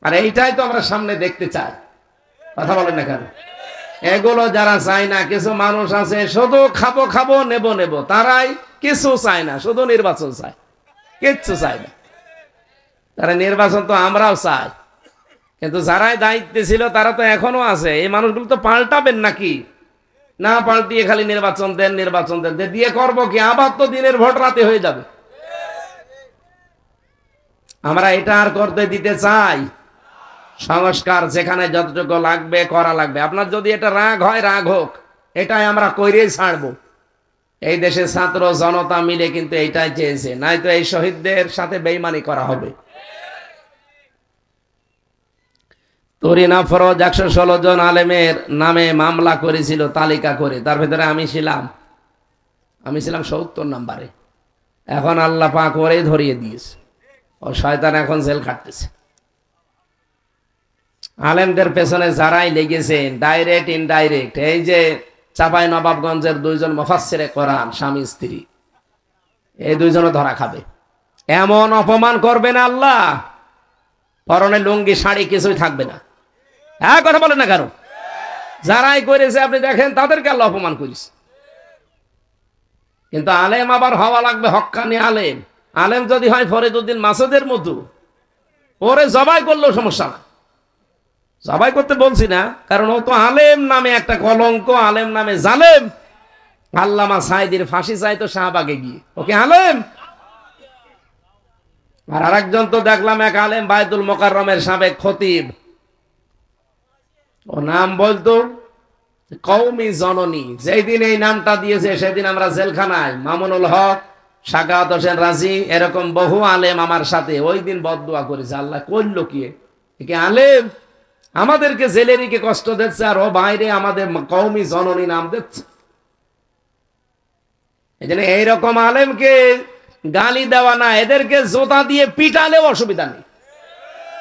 আর এইটাই তো আমরা সামনে দেখতে চাই। কথা বলেন না কেন? এগুলো যারা চায় না, কিছু মানুষ আছে শুধু খাবো খাবো, নেবো নেবো, তারাই কিছু চায় না, শুধু নির্বাচন চায়, কিচ্ছু চায় না। তারা নির্বাচন তো আমরাও চাই, কিন্তু যারাই দায়িত্বে ছিল তারা তো এখনো আছে। এই মানুষগুলো তো পাল্টাবেন নাকি? না পাল্টিয়ে খালি নির্বাচন দেন, নির্বাচন দেন, দিয়ে করবো কি? আবার তো দিনের ভোট রাতে হয়ে যাবে। আমরা এটা আর করতে দিতে চাই? সংস্কার যেখানে যতটুকু লাগবে করা লাগবে। আপনার যদি এটা রাগ হয়, রাগ হোক, এটাই আমরা কইরেই ছাড়বো। এই দেশের ছাত্র জনতা মিলে কিন্তু এইটাই চেয়েছে, নাই তো এই শহীদদের সাথে বেইমানি করা হবে। তরিনা ফরজ 116 জন আলেমের নামে মামলা করেছিল তালিকা করে, তার ভিতরে আমি ছিলাম 70 নম্বরে। এখন আল্লাহ পাক করেই ধরিয়ে দিয়েছে, ও শয়তান এখন জেল খাটতেছে। আলেমদের পেছনে যারাই লেগেছেন ডাইরেক্ট ইনডাইরেক্ট, এই যে চাপাই নবাবগঞ্জের 2 জন মুফাসসিরে কোরআন স্বামী স্ত্রী, এই 2 জনও ধরা খাবে। এমন অপমান করবেন আল্লাহ, পরনে লুঙ্গি শাড়ি কিছুই থাকবে না। হ্যাঁ, কথা বলেন না কেন? যারাই করেছে আপনি দেখেন তাদেরকে আল্লাহ অপমান করেছে। কিন্তু আলেম আবার হওয়া লাগবে হক্কানি আলেম। আলেম যদি হয় ফরিদউদ্দিন মাসুদের মতো, ওরে জবাই করলেও সমস্যা না। জবাই করতে বলছি না, কারণ ও তো আলেম নামে একটা কলঙ্ক, আলেম নামে জালেম। আল্লামা সাঈদীর ফাঁসি চাই তো শাহবাগে গিয়ে, ওকে আলেম। আর আরেকজন তো দেখলাম এক আলেম বায়তুল মোকাররমের সাবেক খতিব, ও নাম বলতো কওমি জননী। যেই দিন এই নামটা দিয়েছে সেদিন আমরা জেলখানায়। মামুনুল হক, সাখাওয়াত হোসেন রাজি, এরকম বহু আলেম আমার সাথে ওই দিন বদদুয়া করেছে। আল্লাহ করলো কি, একে আলেম আমাদেরকে জেলেরিকে কষ্ট দিচ্ছে, আর ও বাইরে আমাদের কওমি জননী নাম দিচ্ছে। এই জন্য এইরকম আলেমকে গালি দেওয়া না, এদেরকে জোতা দিয়ে পিটালেও অসুবিধা নেই।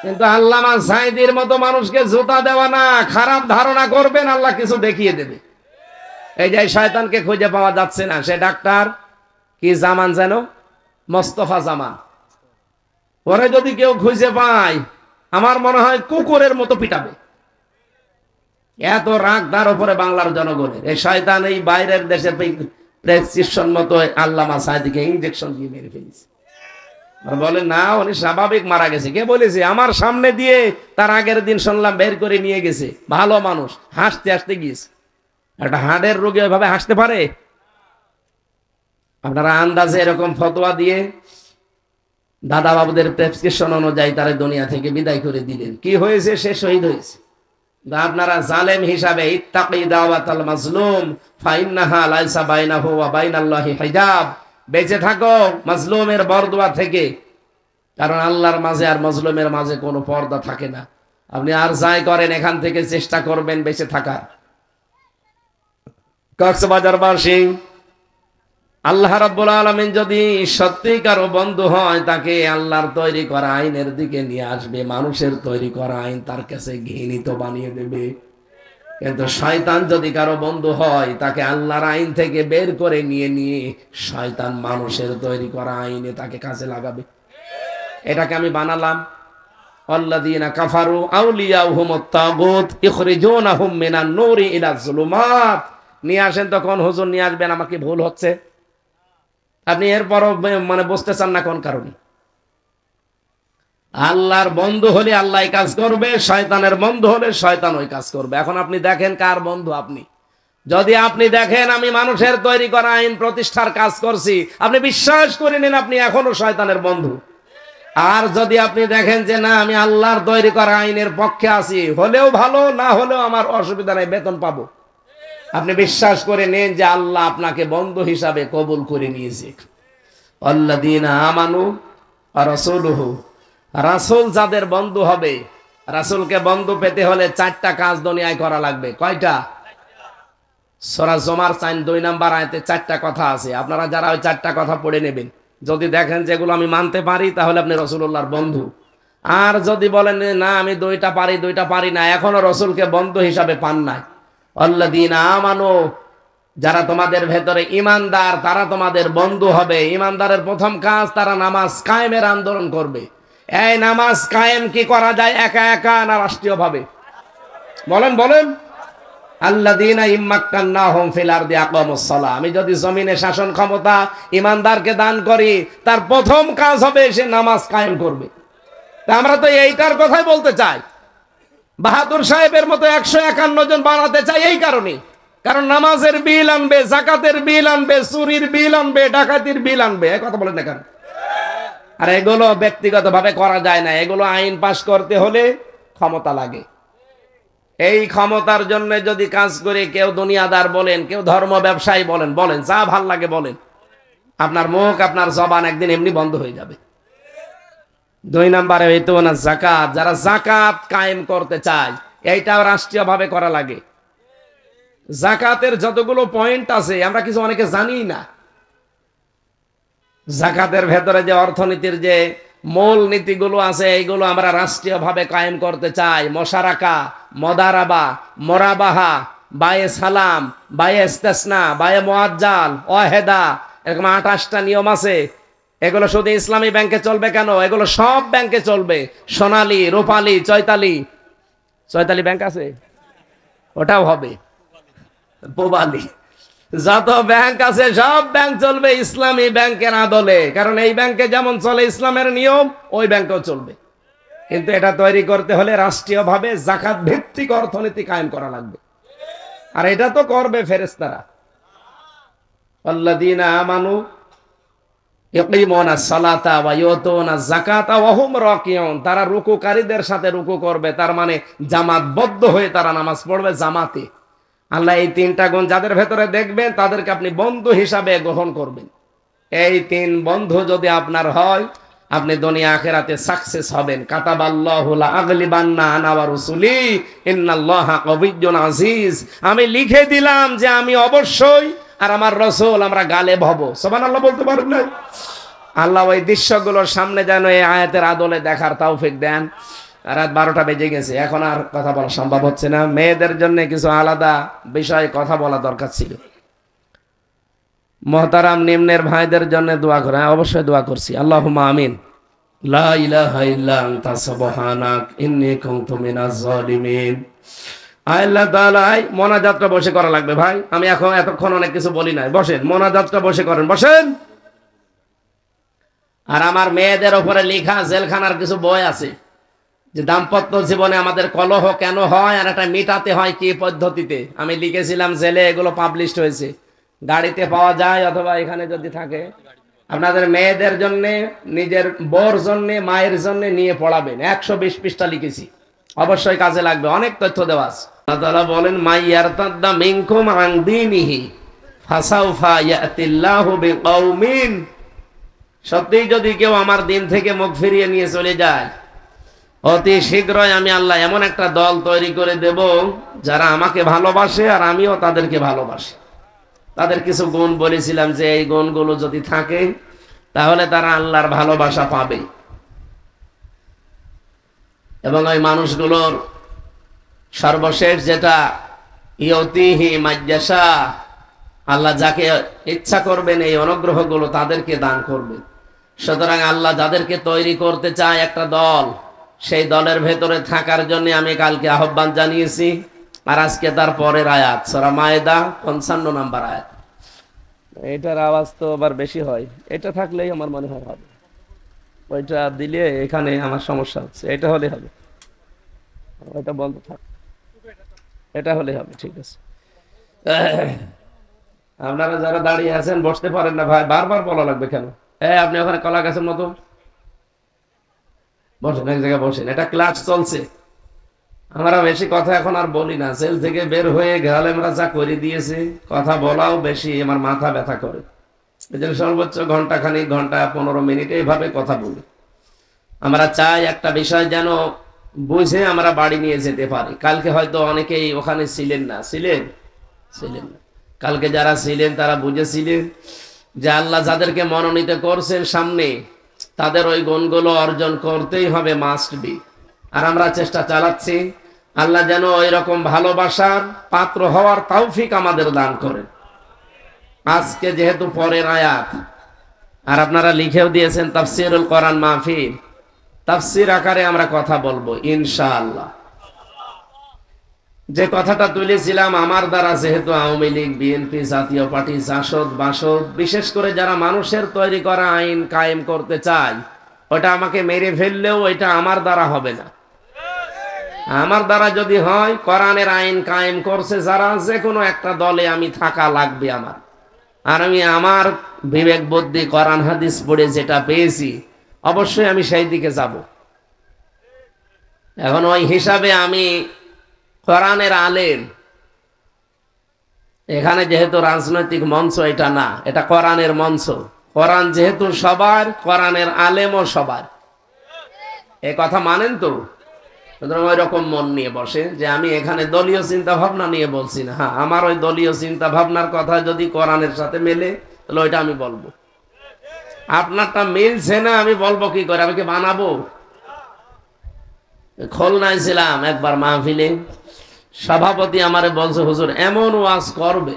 কিন্তু আল্লামা সাঈদীর মতো মানুষকে জোতা দেওয়া না, খারাপ ধারণা করবেন আল্লাহ কিছু দেখিয়ে দেবে। এই যে শয়তানকে খুঁজে পাওয়া যাচ্ছে না, সে ডাক্তার কি জামান যেন, মোস্তফা জামান, ওরে যদি কেউ খুঁজে পায় আমার মনে হয় কুকুরের মতো পিটাবে। এত রাগ তার উপরে বাংলার জনগণের। এই শয়তান এই বাইরের দেশের প্রেসক্রিপশন মতো আল্লামা সাঈদীকে ইনজেকশন দিয়ে মেরে ফেলেছে। আর বলে না উনি স্বাভাবিক মারা গেছে। কে বলেছে? আমার সামনে দিয়ে তার আগের দিন শুনলাম বের করে নিয়ে গেছে, ভালো মানুষ, হাসতে হাসতে গিয়েছে। একটা হার্টের রোগী ওইভাবে হাসতে পারে? আপনারা আন্দাজে এরকম ফতোয়া দিয়ে দাদা বাবুদের প্রেসক্রিপশন অনুযায়ী তারা দুনিয়া থেকে বিদায় করে দিলেন। কি হয়েছে? সে শহীদ হয়েছে। আপনারা জালেম হিসাবে ইত্তাকি দাওয়াতাল মাজলুম ফাইন্নাহা লাইসা বাইনাহু ওয়া বাইনাল্লাহি হিজাব, বেঁচে থাকো মাজলুমের বরদোয়া থেকে, কারণ আল্লাহর মাঝে আর মাজলুমের মাঝে কোনো পর্দা থাকে না। আপনি আর যাই করেন এখান থেকে চেষ্টা করবেন বেঁচে থাকার। কক্সবাজারবাসী আল্লাহ রাব্বুল আলামিন যদি সত্যিকারও বন্ধু হয়, তাকে আল্লাহর তৈরি করা আইনের দিকে নিয়ে আসবে। মানুষের তৈরি করা আইন তার কাছে ঘৃণিত বানিয়ে দেবে। কিন্তু শয়তান যদি কারো বন্ধু হয়, তাকে আল্লাহর আইন থেকে বের করে নিয়ে শয়তান মানুষের তৈরি করা আইনে তাকে কাজে লাগাবে। এটাকে আমি বানালাম, আল্লাযীনা কাফারু আউলিয়াউহুমুত তাগুত ইখরিজুনাহুম মিনান নূরি ইলাজ যুলুমাত। নিয়ে আসেন তখন হুজুর নিয়ে আসবেন, আমাকে ভুল হচ্ছে। আপনি এরপরও মানে বুঝতে চান না কোন কারণে? আল্লাহর বন্ধু হলে আল্লাহ কাজ করবে, শয়তানের বন্ধু হলে শয়তান ওই কাজ করবে। এখন আপনি দেখেন কার বন্ধু আপনি। যদি আপনি দেখেন আমি মানুষের তৈরি করা আইন প্রতিষ্ঠার কাজ করছি, আপনি বিশ্বাস করে নিন আপনি এখনো শয়তানের বন্ধু। আর যদি আপনি দেখেন যে না আমি আল্লাহর তৈরি করা আইনের পক্ষে আছি, হলেও ভালো, না হলেও আমার অসুবিধা নাই, বেতন পাবো, আপনি বিশ্বাস করে নেন যে আল্লাহ আপনাকে বন্ধু হিসাবে কবুল করে নিয়েছে। আল্লাযীনা আমানু ওয়া রাসূলুহু, রাসূল যাদের বন্ধু হবে, রাসূলকে বন্ধু পেতে হলে 4টা কাজ দুনিয়ায় করা লাগবে। কয়টা? সূরা জুমার 2 নম্বর আয়াতে 4টা কথা আছে। আপনারা যারা ওই 4টা কথা পড়ে নেবেন, যদি দেখেন যেগুলো আমি মানতে পারি, তাহলে আপনি রাসূলুল্লাহর বন্ধু। আর যদি বলেন না আমি 2টা পারি না, এখনো রাসূলকে বন্ধু হিসাবে পান নাই। আল্লাযীনা আমানু, যারা তোমাদের ভেতরে ঈমানদার তারা তোমাদের বন্ধু হবে। ঈমানদারের প্রথম কাজ, তারা নামাজ কায়েমের আন্দোলন করবে। এই নামাজ কায়েম কি করা যায় একা একা না রাষ্ট্রীয়ভাবে? বলেন। আল্লাযীনা ইম্মাক্কান্নাহুম ফিল আরদি আকামুস সালাহ, আমি যদি জমিনে শাসন ক্ষমতা ঈমানদারকে দান করি, তার প্রথম কাজ হবে সে নামাজ কায়েম করবে। তা আমরা তো এইটার কথাই বলতে চাই। বাহাদুর সাহেবের মতো 151 জন বানাতে চাই এই কারণে, কারণ নামাজের বিল আনবে, যাকাতের বিল আনবে, চুরির বিল আনবে, ডাকাতির বিল আনবে। এই কথা বলেন না কেন? আর এগুলো ব্যক্তিগতভাবে করা যায় না, এগুলো আইন পাশ করতে হলে ক্ষমতা লাগে। এই ক্ষমতার জন্য যদি কাজ করে কেউ দুনিয়াদার বলেন, কেউ ধর্ম ব্যবসায়ী বলেন, বলেন যা ভাল লাগে বলেন, আপনার মুখ আপনার জবান একদিন এমনি বন্ধ হয়ে যাবে। 2 নম্বরে হইতো না যাকাত। যারা যাকাত কায়েম করতে চায়, এইটাও রাষ্ট্রীয়ভাবে করা লাগে। যাকাতের যতগুলো পয়েন্ট আছে আমরা কিছু অনেকে জানি না। যাকাতের ভেতরে যে অর্থনীতির যে মূল নীতিগুলো আছে এইগুলো আমরা রাষ্ট্রীয়ভাবে কায়েম করতে চাই। মোশারাকা, মদারাবা, মোরাবাহা, বায়ে সালাম, বায়ে ইস্তেসনা, বায়ে মুআজ্জাল, ওয়াহেদা, এরকম 28টা নিয়ম আছে। এগুলো শুধু ইসলামী ব্যাংকে চলবে কেন, এগুলো সব ব্যাংকে চলবে। সোনালী, রূপালী, চৈতালি ব্যাংক আছে, ওটাও হবে। পোবালি, যত ব্যাংক আছে সব ব্যাংক চলবে ইসলামী ব্যাংকের আদলে। কারণ এই ব্যাংকে যেমন চলে ইসলামের নিয়ম, ওই ব্যাংকেও চলবে। কিন্তু এটা তৈরি করতে হলে রাষ্ট্রীয়ভাবে যাকাত ভিত্তিক অর্থনীতি কায়েম করা লাগবে। আর এটা তো করবে ফেরেশতারা। আল্লাযীনা আমানু ইয়াকিমুনাস সালাতা ওয়া ইউতুনাজ যাকাতা ওয়া হুম রাকিউন। তারা রুকুকারীদের সাথে রুকু করবে, তার মানে জামাতবদ্ধ হয়ে তারা নামাজ পড়বে জামাতে। আল্লাহ এই 3টা গুণ যাদের ভেতরে দেখবেন তাদেরকে আপনি বন্ধু হিসাবে গ্রহণ করবেন। এই 3 বন্ধু যদি আপনার হয়, আপনি দুনিয়া আখিরাতে সাকসেস হবেন। কাতাবাল্লাহু লা আগলিবান্না আনা ওয়া রাসূলি ইন্নাল্লাহা কাবিয়্যুন আজিজ। আমি লিখে দিলাম যে আমি অবশ্যই আর আমার রাসূল আমরা গালেব হব। সুবহানাল্লাহ বলতে পারবেন না? আল্লাহ ওই দৃশ্যগুলোর সামনে যেন এই আয়াতের আদলে দেখার তৌফিক দেন। রাত 12টা বেজে গেছে, এখন আর কথা বলা সম্ভব হচ্ছে না। মেয়েদের জন্য কিছু আলাদা বিষয়ে কথা বলা দরকার ছিল। মুহতারাম নিম্নের ভাইদের জন্য দোয়া করে, অবশ্যই দোয়া করছি। আল্লাহুম্মা আমিন। লা ইলাহা ইল্লা আনতা সুবহানাক ইন্নী কুনতু মিনাজ জালিমিন। আল্লাহ তাআলা মোনাজাতটা বসে করা লাগবে ভাই। আমি এখন এতক্ষণ অনেক কিছু বলি নাই, বসেন মোনাজাতটা বসে করেন, বসেন। আর আমার মেয়েদের উপরে লেখা জেলখানার কিছু বই আছে যে দাম্পত্য জীবনে আমাদের কলহ কেন হয় আর এটা মিটাতে হয় কি পদ্ধতিতে। আমি লিখেছিলাম জেলে, এগুলো পাবলিশড হয়েছে, গাড়িতে পাওয়া যায় অথবা এখানে যদি থাকে। আপনাদের মেয়েদের জন্য, নিজের বউর জন্য, মায়ের জন্য নিয়ে পড়াবেন। 120 পৃষ্ঠা লিখেছি, অবশ্যই কাজে লাগবে, অনেক তথ্য দেওয়া আছে। আল্লাহ তাআলা বলেন মাইয়ারতাদ্দা মিনকুম আন দীনিহি ফাসাউফা ইয়াতিল্লাহু বিকওমিন। সত্যি যদি কেউ আমার দিন থেকে মুখ ফিরিয়ে নিয়ে চলে যায়, অতি শীঘ্রই আমি আল্লাহ এমন একটা দল তৈরি করে দেব যারা আমাকে ভালোবাসে আর আমিও তাদেরকে ভালোবাসি। তাদের কিছু গুণ বলেছিলাম যে এই গুণগুলো যদি থাকে তাহলে তারা আল্লাহর ভালোবাসা পাবে। এবং ওই মানুষগুলোর সর্বশেষ যেটা ইয়তিহি মাজ্জাসা, আল্লাহ যাকে ইচ্ছা করবেন এই অনুগ্রহগুলো তাদেরকে দান করবে। সুতরাং আল্লাহ যাদেরকে তৈরি করতে চায় একটা দল, সেই দলের ভেতরে থাকার জন্য আমি কালকে আহ্বান জানিয়েছি। আর আজকে তার পরের আয়াত সূরা মায়েদা 55 নম্বর আয়াত। এটার আওয়াজ তো আবার বেশি হয়, এটা থাকলেই আমার মনে হয় হবে। ওইটা দিলে এখানে আমার সমস্যা হচ্ছে, এটা হলে হবে। ওইটা বন্ধ থাক, এটা হলে হবে, ঠিক আছে। আপনারা যারা দাঁড়িয়ে আছেন বসতে পারেন না ভাই, বারবার বলা লাগবে কেন? আপনি ওখানে কলা গাছের মতো বসেন, এক জায়গায় বসেন, এটা ক্লাস চলছে। আমরা বেশি কথা এখন আর বলি না, জেল থেকে বের হয়ে গেলে আমরা যা করে দিয়েছে, কথা বলাও বেশি আমার মাথা ব্যথা করে। এই জন্য সর্বোচ্চ ঘন্টাখানিক, ঘন্টা 15 মিনিট এইভাবে কথা বলি। আমরা চাই একটা বিষয় যেন বুঝে আমরা বাড়ি নিয়ে যেতে পারি। কালকে হয়তো অনেকেই ওখানে ছিলেন না, ছিলেন না। কালকে যারা ছিলেন তারা বুঝেছিলেন যে আল্লাহ যাদেরকে মনোনীত করছেন সামনে, তাদের ওই গুণগুলো অর্জন করতেই হবে, মাস্ট বি। আর আমরা চেষ্টা চালাচ্ছি। আল্লাহ যেন ওই রকম ভালোবাসার পাত্র হওয়ার তৌফিক আমাদের দান করেন। আজকে যেহেতু পরের আয়াত, আর আপনারা লিখেও দিয়েছেন তাফসীরুল কোরআন মাহফিল, তাফসীর আকারে আমরা কথা বলবো ইনশাআল্লাহ। যে কথাটা তুলেছিলাম, আমার দ্বারা যেহেতু আওয়ামী লীগ, বিএনপি, জাতীয় পার্টি, জাসদ, বাসদ, বিশেষ করে যারা মানুষের তৈরি করা আইন কায়েম করতে চায়, ওটা আমাকে মেরে ফেললেও এটা আমার দ্বারা হবে না। আমার দ্বারা যদি হয়, কোরআনের আইন কায়েম করছে যারা, যে কোনো একটা দলে আমি থাকা লাগবে আমার। আর আমি আমার বিবেক বুদ্ধি কোরআন হাদিস পড়ে যেটা পেয়েছি, অবশ্যই আমি সেই দিকে যাব। এখন ওই হিসাবে আমি কোরআনের আলেম। এখানে যেহেতু রাজনৈতিক মঞ্চ এটা না, এটা কোরআনের মঞ্চ। কোরআন যেহেতু সবার, কোরআনের আলেমও সবার। এ কথা মানেন তো? ওই রকম মন নিয়ে বসে যে আমি এখানে দলীয় চিন্তা ভাবনা নিয়ে বলছি না। হ্যাঁ, আমার ওই দলীয় চিন্তা ভাবনার কথা যদি কোরআনের সাথে মেলে তাহলে ওইটা আমি বলবো। আপনারটা মিলছে না, আমি বলবো কি করে? আমি কি বানাবো? খুলনায় ছিলাম একবার মাহফিলে, সভাপতি আমারে বলছে, হুজুর এমন ওয়াজ করবে,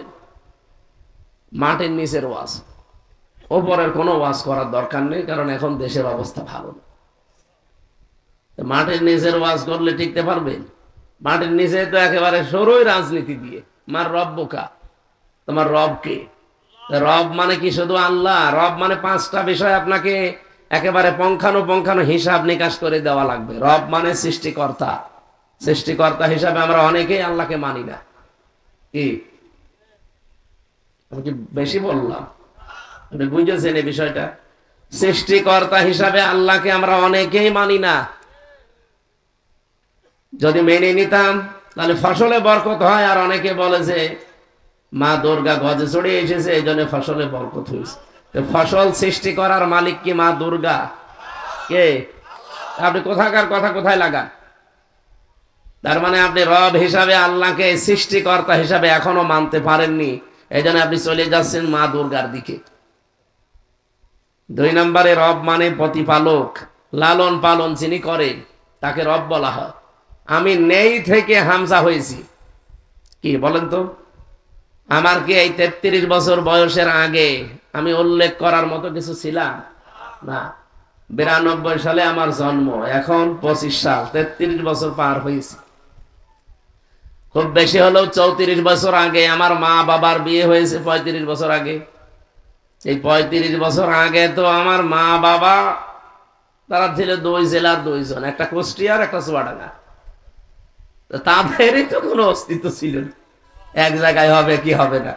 মাটির নিচের ওয়াজ, ওপরের কোনো ওয়াজ করার দরকার নেই, কারণ এখন দেশের অবস্থা ভালো না। মাটির নিচের ওয়াজ করলে টিকতে পারবেন? মাটির নিচে তো একেবারে সরই রাজনীতি দিয়ে। মার রব বোকা, তোমার রব কে? রব মানে কি শুধু আল্লাহ? রব মানে 5টা বিষয় আপনাকে একেবারে পঙ্খানো হিসাব নিকাশ করে দেওয়া লাগবে। রব মানে সৃষ্টিকর্তা। সৃষ্টিকর্তা হিসাবে আমরা অনেকেই আল্লাহকে মানি না। কি আমি কি বেশি বললাম? আপনি বুঝেছেন এই বিষয়টা? সৃষ্টিকর্তা হিসাবে আল্লাহকে আমরা অনেকেই মানি না। যদি মেনে নিতাম তাহলে ফসলে বরকত হয়। আর অনেকে বলে যে মা দুর্গা গজে চড়ে এসেছে, এই জন্য ফসলে বরকত হয়েছে। ফসল সৃষ্টি করার মালিক কি মা দুর্গা? কে? আপনি কোথাকার কথা কোথায় লাগান? তার মানে আপনি রব হিসাবে আল্লাহকে সৃষ্টিকর্তা হিসাবে এখনো মানতে পারেননি, এই জন্য আপনি চলে যাচ্ছেন মা দুর্গার দিকে। 2 নম্বরে রব মানে প্রতিপালক, লালন পালন যিনি করেন তাকে রব বলা হয়। আমি নেই থেকে হামজা হয়েছি, কি বলেন তো? আমার কি এই 33 বছর বয়সের আগে আমি উল্লেখ করার মতো কিছু ছিলাম না? 92 সালে আমার জন্ম, এখন 25 সাল, 33 বছর পার হয়েছে। খুব বেশি হলেও 34 বছর আগে আমার মা বাবার বিয়ে হয়েছে 35 বছর আগে। এই 35 বছর আগে তো আমার মা বাবা তারা ছিল 2 জেলার 2 জন, একটা কুষ্টিয়ার একটা চুয়াডাঙ্গা। তাদেরই তো কোনো অস্তিত্ব ছিল না, এক জায়গায় হবে কি হবে না।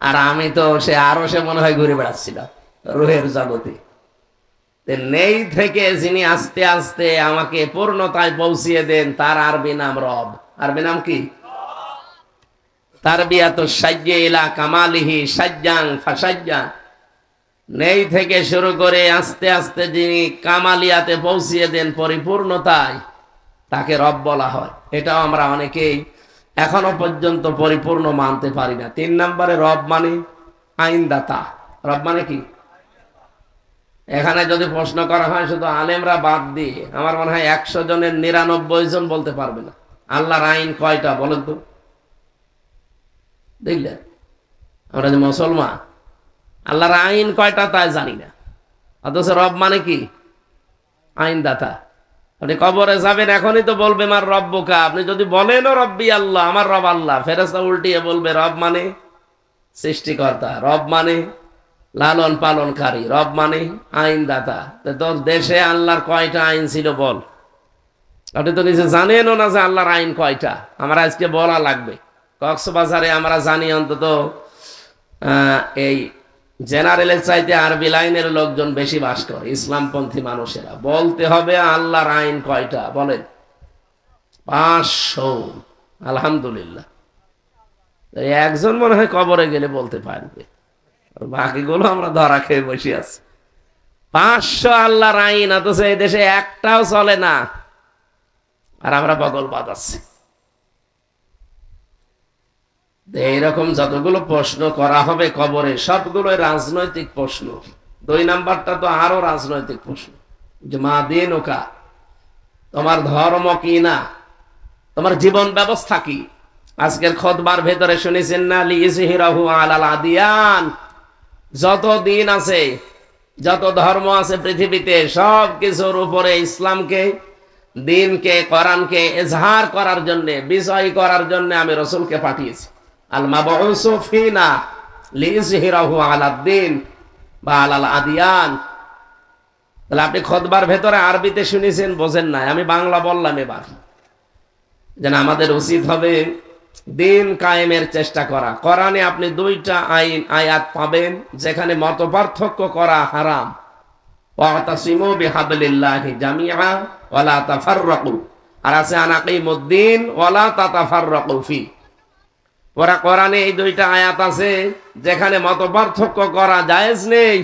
আর আমি তো সে মনে হয় ঘুরে বেড়াচ্ছিলাম রুহের জগতে। নেই থেকে যিনি আস্তে আস্তে আমাকে পূর্ণতায় পৌঁছিয়ে দেন তার আরবি নাম রব। আরবি নাম কি? তারবিয়াতু সাজ্জি ইলা কামালিহি সাজ্জান ফাসাজ্জান। নেই থেকে শুরু করে আস্তে আস্তে যিনি কামালিয়াতে পৌঁছিয়ে দেন, পরিপূর্ণতায়, তাকে রব বলা হয়। এটাও আমরা অনেকেই এখনো পর্যন্ত পরিপূর্ণ মানতে পারি না। 3 নম্বরে রব মানে আইনদাতা। রব মানে কি? এখানে যদি প্রশ্ন করা হয় শুধু আলেমরা বাদ দিয়ে, আমার মনে হয় 100 জনের 99 জন বলতে পারবে না আল্লাহর আইন কয়টা বলেন তো। দেখলেন, আমরা যে মুসলমান, আল্লাহর আইন কয়টা তাই জানি না, অথচ রব মানে কি? আইনদাতা। আপনি কবরে যাবেন, এখনই তো বলবে মার রব্বুকা। আপনি যদি বলেন ও রব্বি আল্লাহ, আমার রব আল্লাহ, ফেরেশতা উল্টিয়ে বলবে রব মানে সৃষ্টিকর্তা, রব মানে লালন পালনকারী, রব মানে আইনদাতা। তো দেশে আল্লাহর কয়টা আইন ছিল বল? আপনি তো নিজে জানেনও না যে আল্লাহর আইন কয়টা। আমার আজকে বলা লাগবে। কক্সবাজারে আমরা জানি অন্তত এই জেনারেলের চাইতে আরবি লাইনের লোকজন বেশি বাস করে, ইসলামপন্থী মানুষেরা। বলতে হবে আল্লাহর আইন কয়টা বলেন? 500। আলহামদুলিল্লাহ, একজন মনে হয় কবরে গেলে বলতে পারবে, বাকিগুলো আমরা ধরা খেয়ে বসে আছি। 500 আল্লাহর আইন, অথচ এই দেশে একটাও চলে না, আর আমরা বগল বাজাচ্ছি। এইরকম যতগুলো প্রশ্ন করা হবে কবরে, সবগুলো রাজনৈতিক প্রশ্ন। 2 নাম্বারটা তো আরো রাজনৈতিক প্রশ্ন, যে মা দিন ওকা, তোমার ধর্ম কি না, তোমার জীবন ব্যবস্থা কি। আজকের খুতবার ভেতরে শুনেছেন না, লিইজহিরাহু আলাল আদিয়ান। যত দিন আছে, যত ধর্ম আছে পৃথিবীতে, সব কিছুর উপরে ইসলামকে, দিনকে, কোরআনকে ইজহার করার জন্য, বিজয় করার জন্য আমি রাসূলকে পাঠিয়েছি। আল মাবউসু ফিনা লিইজহিরাহু আলাদ-দ্বীন বা আলাল আদিয়ান। তাহলে আপনি খুতবার ভেতরে আরবিতে শুনেছেন, বোঝেন না, আমি বাংলা বললাম এবার। যেন আমাদের উচিত হবে দিন কায়েমের চেষ্টা করা। কোরআনে আপনি 2টা আয়াত পাবেন যেখানে মত পার্থক্য করা হারাম। ওয়াতাসিমু বিহাবলিল্লাহি জামিআ ওয়া লা তাফাররাকু। আর আছে আনাকিমুদ্দিন ওয়ালা তাতাফাররাকু ফি। ওরা কোরআনে এই দুইটা আয়াত আছে যেখানে মতপার্থক্য করা জায়েজ নেই,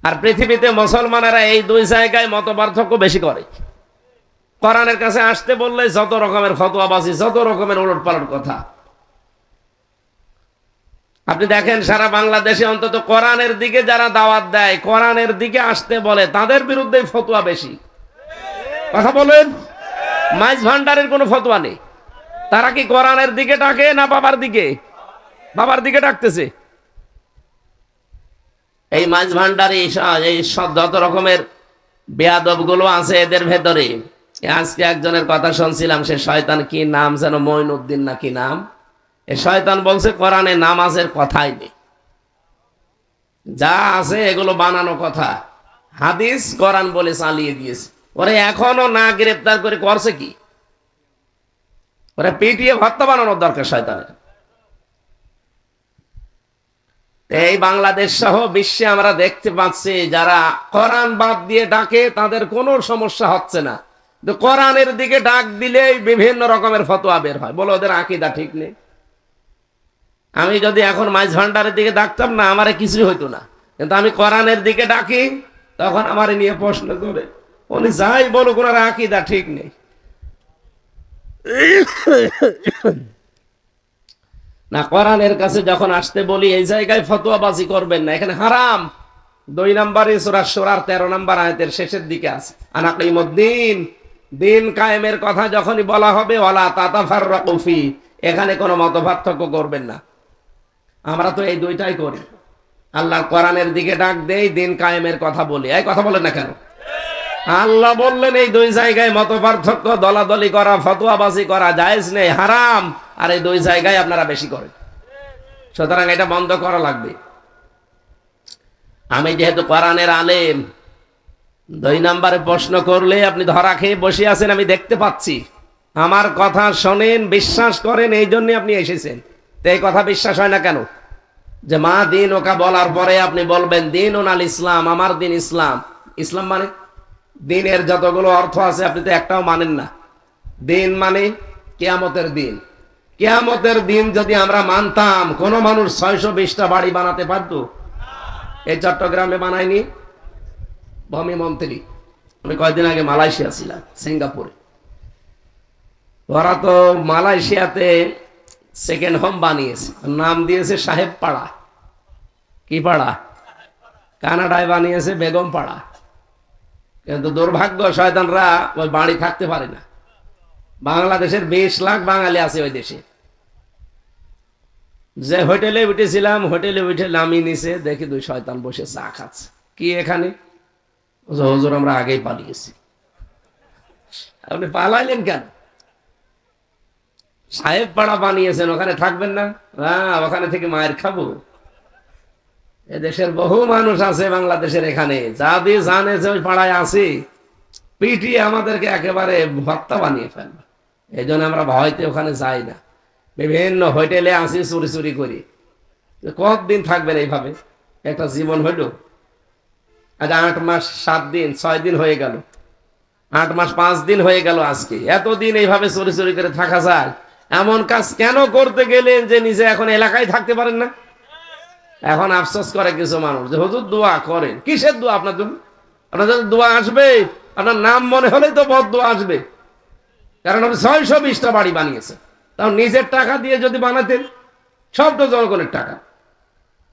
আর পৃথিবীতে মুসলমানেরা এই দুই জায়গায় মতপার্থক্য বেশি করে। কোরআনের কাছে আসতে বললে যত রকমের ফতোয়াবাজি, যত রকমের উলটপালট কথা। আপনি দেখেন সারা বাংলাদেশে অন্তত কোরআনের দিকে যারা দাওয়াত দেয়, কোরআনের দিকে আসতে বলে, তাদের বিরুদ্ধে ফতোয়া বেশি। কথা বলেন, মাইজ ভান্ডারের কোনো ফতোয়া নেই। তারা কি কোরআনের দিকে ডাকে না বাবার দিকে? বাবার দিকে ডাকতেছে। এই মাইজ ভান্ডারি এই সব যত রকমের বেয়াদব গুলো আছে এদের ভেতরে। আজকে একজনের কথা শুনছিলাম, সে শয়তান, কি নাম যেন, মঈনুদ্দিন না কি নাম, এ শয়তান বলছে কোরআনে নামাজের কথাই নেই, যা আছে এগুলো বানানো কথা, হাদিস কোরআন বলে চালিয়ে দিয়েছে। ওরা এখনো না গ্রেফতার করে করছে কি? ওরা পিটিয়ে ভর্তা বানানোর দরকার শয়তানের। এই বাংলাদেশ সহ বিশ্বে আমরা দেখতে পাচ্ছি যারা কোরআন বাদ দিয়ে ডাকে তাদের কোনো সমস্যা হচ্ছে না, কোরআনের দিকে ডাক দিলেই বিভিন্ন রকমের ফতোয়া বের হয়। বলো ওদের আকীদা ঠিক নেই। আমি যদি এখন মাইজ ভান্ডারের দিকে ডাকতাম না, আমারে কিছুই হইতো না, কিন্তু আমি কোরআনের দিকে ডাকি, তখন আমারে নিয়ে প্রশ্ন করে, উনি যাই বলুক ওনার আকীদা ঠিক নেই। না, কোরআনের কাছে যখন আসতে বলি এই জায়গায় ফতোয়াবাজি করবেন না, এখানে হারাম। 2 নম্বরে সূরা শুরার 13 নম্বর আয়াতের শেষের দিকে আছে আনাকিমুদ্দিন, দিন কায়েমের কথা যখনই বলা হবে ওয়ালা তাতাফাররাকু ফি, এখানে কোনো মতপার্থক্য করবেন না। আমরা তো এই দুইটাই করি, আল্লাহর কোরআনের দিকে ডাক দেই, দিন কায়েমের কথা বলি। এই কথা বলেন না কেন? আল্লাহ বললেন এই দুই জায়গায় মতপার্থক্য, দলাদলি করা, ফতোয়াবাজি করা জায়েজ নেই, হারাম। আর এই দুই জায়গায় আপনারা বেশি করেন, সুতরাং এটা বন্ধ করা লাগবে। আমি যেহেতু কোরআনের আলেম, 2 নম্বরে প্রশ্ন করলে আপনি ধরা খেয়ে বসে আছেন, আমি দেখতে পাচ্ছি। আমার কথা শোনেন, বিশ্বাস করেন, এই জন্য আপনি এসেছেন। তো এই কথা বিশ্বাস হয় না কেন? যে মা দিন ওকা বলার পরে আপনি বলবেন দিন ওনাল ইসলাম, আমার দিন ইসলাম। ইসলাম মানে দিনের যতগুলো অর্থ আছে আপনি তো একটাও মানেন না। দিন মানে কিয়ামতের দিন। কিয়ামতের দিন যদি আমরা মানতাম, কোন মানুষ 620টা বাড়ি বানাতে পারতো? এই চট্টগ্রামে বানায়নি ভূমি মন্ত্রী। আমি কয়েকদিন আগে মালয়েশিয়া ছিলাম, সিঙ্গাপুরে। ওরা তো মালয়েশিয়াতে সেকেন্ড হোম বানিয়েছে, নাম দিয়েছে সাহেব পাড়া। কি পাড়া? কানাডায় বানিয়েছে বেগম পাড়া। কিন্তু দুর্ভাগ্য, শয়তানরা ওই বাড়ি থাকতে পারে না। বাংলাদেশের 20 লাখ বাঙালি আছে ওই দেশে। যে হোটেলে উঠেছিলাম, হোটেলে উঠে নামি নিচে দেখি 2 শয়তান বসে চা খাচ্ছে। কি এখানে? হুজুর আমরা আগেই পালিয়েছি। আপনি পালাইলেন কেন? সাহেব পাড়া বানিয়েছেন, ওখানে থাকবেন না? ওখানে থেকে মায়ের খাবো? এদেশের বহু মানুষ আছে বাংলাদেশের এখানে, যাদের জানে যে ওই পাড়ায় আছি, পিটিয়ে আমাদেরকে একেবারে ভর্তা বানিয়ে ফেলবে। এই জন্য আমরা ভয়তে ওখানে যাই না। বিভিন্ন হোটেলে আসি চুরি চুরি করি। কতদিন থাকবেন এইভাবে? একটা জীবন হইল। আজ 8 মাস 7 দিন 6 দিন হয়ে গেল, 8 মাস 5 দিন হয়ে গেল আজকে। এতদিন এইভাবে চুরি চুরি করে থাকা যায়? এমন কাজ কেন করতে গেলেন যে নিজে এখন এলাকায় থাকতে পারেন না? এখন আফসোস করে কিছু মানুষ যে হুজুর দোয়া করেন। কিসের দোয়া আপনার জন্য? আপনার জন্য দোয়া আসবে, আপনার নাম মনে হলেই তো বদ দোয়া আসবে। কারণ আপনি 620টা বাড়ি বানিয়েছেন, তাও নিজের টাকা দিয়ে যদি বানাতেন, সব তো জনগণের টাকা।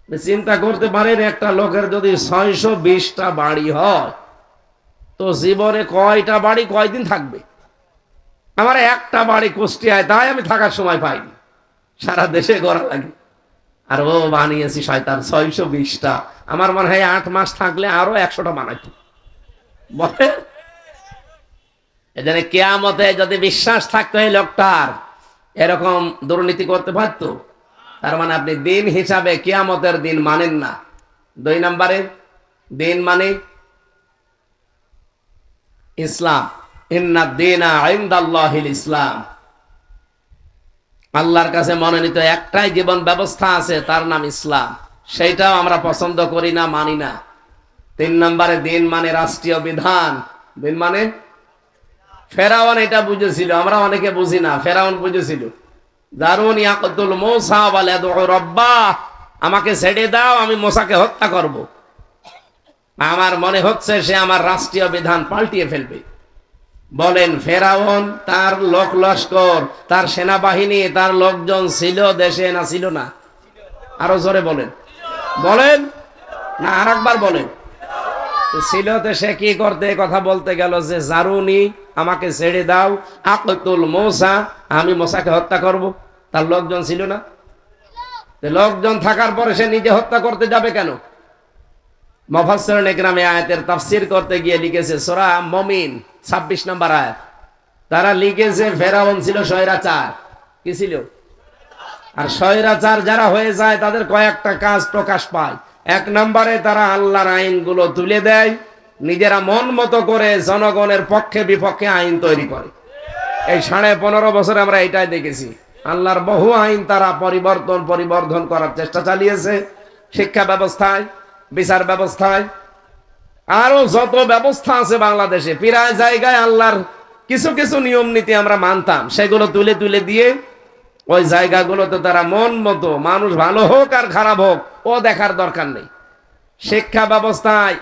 চিন্তা করতে পারেন, একটা লোকের যদি 620টা বাড়ি হয়, তো জীবনে কয়টা বাড়ি কয়দিন থাকবে? আমার একটা বাড়ি কুষ্টিয়ায়, তাই আমি থাকার সময় পাইনি, সারা দেশে গড়া লাগে। আর ও বানিয়েছি শয়তান 620টা। আমার মনে হয় 8 মাস থাকলে আরো 100টা বানাইতো। বলে এজন্য কিয়ামতে যদি বিশ্বাস থাকতো এই লোকটার, এরকম দুর্নীতি করতে পারতো? তার মানে আপনি দিন হিসাবে কিয়ামতের দিন মানেন না। 2 নম্বরে দিন মানে ইসলাম। ইন্না দীনা ইনদাল্লাহিল ইসলাম। আল্লাহর কাছে মনোনীত একটাই জীবন ব্যবস্থা আছে, তার নাম ইসলাম। সেইটাও আমরা পছন্দ করি না, মানি না। 3 নম্বরে দিন মানে রাষ্ট্রীয় বিধান। দিন মানে ফেরাউন এটা বুঝেছিল, আমরা অনেকে বুঝি না। ফেরাউন বুঝেছিল, দারুনি ইয়াকতুল মূসা ওয়া ইয়াদউ রাব্বাহ, আমাকে ছেড়ে দাও, আমি মূসাকে হত্যা করব। আমার মনে হচ্ছে সে আমার রাষ্ট্রীয় বিধান পাল্টিয়ে ফেলবে। বলেন, ফেরাউন তার লোক লস্কর, তার সেনাবাহিনী, তার লোকজন ছিল দেশে না ছিল না? আরো জোরে বলেন, বলেন না আরেকবার বলেন। ছিল তো সে কি করতে কথা বলতে গেল যে জারুনি, আমাকে ছেড়ে দাও, আকতুল মূসা, আমি মূসাকে হত্যা করব। তার লোকজন ছিল না? লোকজন থাকার পরে সে নিজে হত্যা করতে যাবে কেন? মুফাসসিরুন ইকরামে আয়াতের তাফসীর করতে গিয়ে লিখেছে সূরা মুমিন 26 নম্বর আয়াত, তারা লিখেছে ফেরাউন ছিল স্বৈরাচার। কি ছিল? আর স্বৈরাচার যারা হয়ে যায় তাদের কয়েকটা কাজ প্রকাশ পায়। এক নম্বরে তারা আল্লাহর আইনগুলো তুলে দেয়, নিজেরা মন মতো করে জনগণের পক্ষে বিপক্ষে আইন তৈরি করে। এই 15.5 বছরে আমরা এটাই দেখেছি। আল্লাহর বহু আইন তারা পরিবর্ধন করার চেষ্টা চালিয়েছে, শিক্ষা ব্যবস্থায়, বিচার ব্যবস্থায়, আরো যত ব্যবস্থা আছে বাংলাদেশে প্রায় জায়গায় আল্লাহর কিছু কিছু নিয়ম নীতি আমরা মানতাম, সেগুলো তুলে তুলে দিয়ে ওই জায়গাগুলোতে তারা মন মতো, মানুষ ভালো হোক আর খারাপ হোক ও দেখার দরকার নেই। শিক্ষা ব্যবস্থায়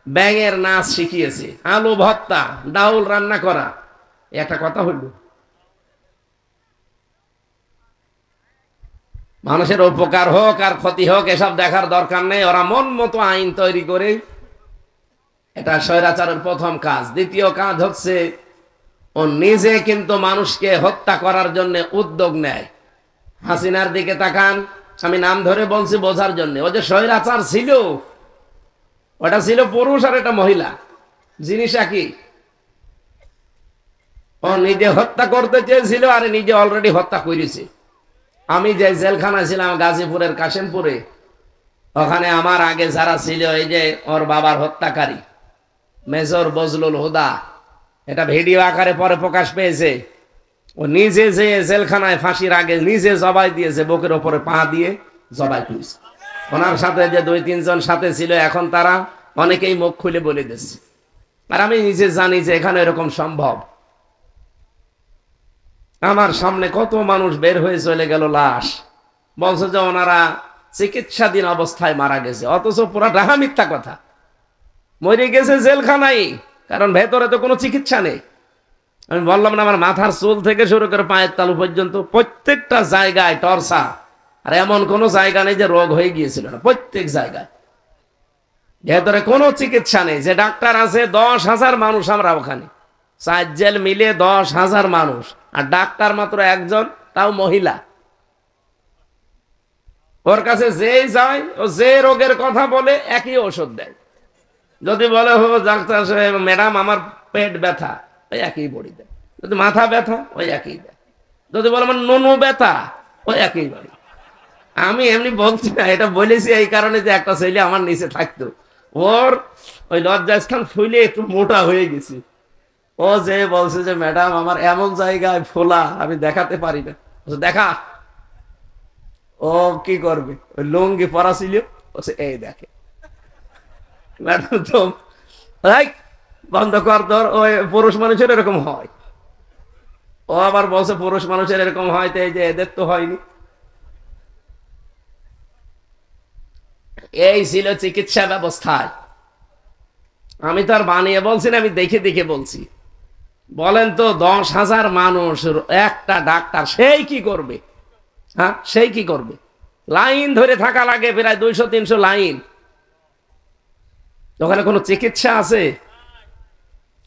ব্যাঙের নাচ শিখিয়েছে, আলু ভর্তা, ডাউল রান্না করা। একটা কথা হইল, মানুষের উপকার হোক আর ক্ষতি হোক এসব দেখার দরকার নেই, ওরা মন মতো আইন তৈরি করে। এটা স্বৈরাচারের প্রথম কাজ। দ্বিতীয় কাজ হচ্ছে ও নিজে কিন্তু মানুষকে হত্যা করার জন্য উদ্যোগ নেয়। হাসিনার দিকে তাকান, আমি নাম ধরে বলছি বোঝার জন্য। ও যে স্বৈরাচার ছিল, ওটা ছিল পুরুষ আর এটা মহিলা, জিনিস একই। ও নিজে হত্যা করতে চেয়েছিল আর নিজে অলরেডি হত্যা করেছে। আমি যে জেলখানায় ছিলাম গাজীপুরের কাশিমপুরে, ওখানে আমার আগে যারা ছিল, এই যে ওর বাবার হত্যাকারী মেজর বজলুল হুদা, এটা ভিডিও আকারে পরে প্রকাশ পেয়েছে। ও নিজে যে জেলখানায় ফাঁসির আগে নিজে জবাই দিয়েছে, বুকের ওপরে পা দিয়ে জবাই করেছে। ওনার সাথে যে 2-3 জন সাথে ছিল, এখন তারা অনেকেই মুখ খুলে বলে দিচ্ছে। আর আমি নিজে জানি যে এখানে এরকম সম্ভব। আমার সামনে কত মানুষ বের হয়ে চলে গেল লাশ, বলছে যে ওনারা চিকিৎসাধীন অবস্থায় মারা গেছে, অথচ পুরা ঢাকা মিথ্যা কথা। মরে গেছে জেলখানায়, কারণ ভেতরে তো কোনো চিকিৎসা নেই। আমি বললাম না, আমার মাথার চুল থেকে শুরু করে পায়ের তালু পর্যন্ত প্রত্যেকটা জায়গায় টর্চার। আর এমন কোন জায়গা নেই যে রোগ হয়ে গিয়েছিল না, প্রত্যেক জায়গায়। ভেতরে কোনো চিকিৎসা নেই। যে ডাক্তার আছে 10,000 মানুষ, আমরা ওখানে 4 জেল মিলে 10,000 মানুষ, আর ডাক্তার মাত্র একজন, তাও মহিলা। ওর কাছে যে যায়, ও যে রোগের কথা বলে একই ওষুধ দেয়। যদি বলে হো ডাক্তার সাহেব, ম্যাডাম আমার পেট ব্যথা, ওই একই বড়ি দেয়। যদি মাথা ব্যথা, ওই একই দেয়। যদি বলে আমার নুনু ব্যথা, ওই একই বড়ি। আমি এমনি বলছি না, এটা বলেছি এই কারণে যে একটা ছেলে আমার নিচে থাকতো, ওর ওই লজ্জাস্থান ফুলে একটু মোটা হয়ে গেছি। ও যে বলছে যে ম্যাডাম আমার এমন জায়গায় ফোলা, আমি দেখাতে পারি না। দেখা, ও কি করবে, ওই লুঙ্গি পরা ছিল, এই দেখে ম্যাডাম তো বন্ধ কর তোর, ওই পুরুষ মানুষের এরকম হয়। ও আবার বলছে পুরুষ মানুষের এরকম হয়, তো এই যে এদের তো হয়নি। এই ছিল চিকিৎসা ব্যবস্থায়। আমি তো আর বানিয়ে বলছি না, আমি দেখে দেখে বলছি। বলেন তো 10,000 মানুষ, একটা ডাক্তার, সেই কি করবে? হ্যাঁ, সেই কি করবে? লাইন ধরে থাকা লাগে, প্রায় 200-300 লাইন। ওখানে কোনো চিকিৎসা আছে?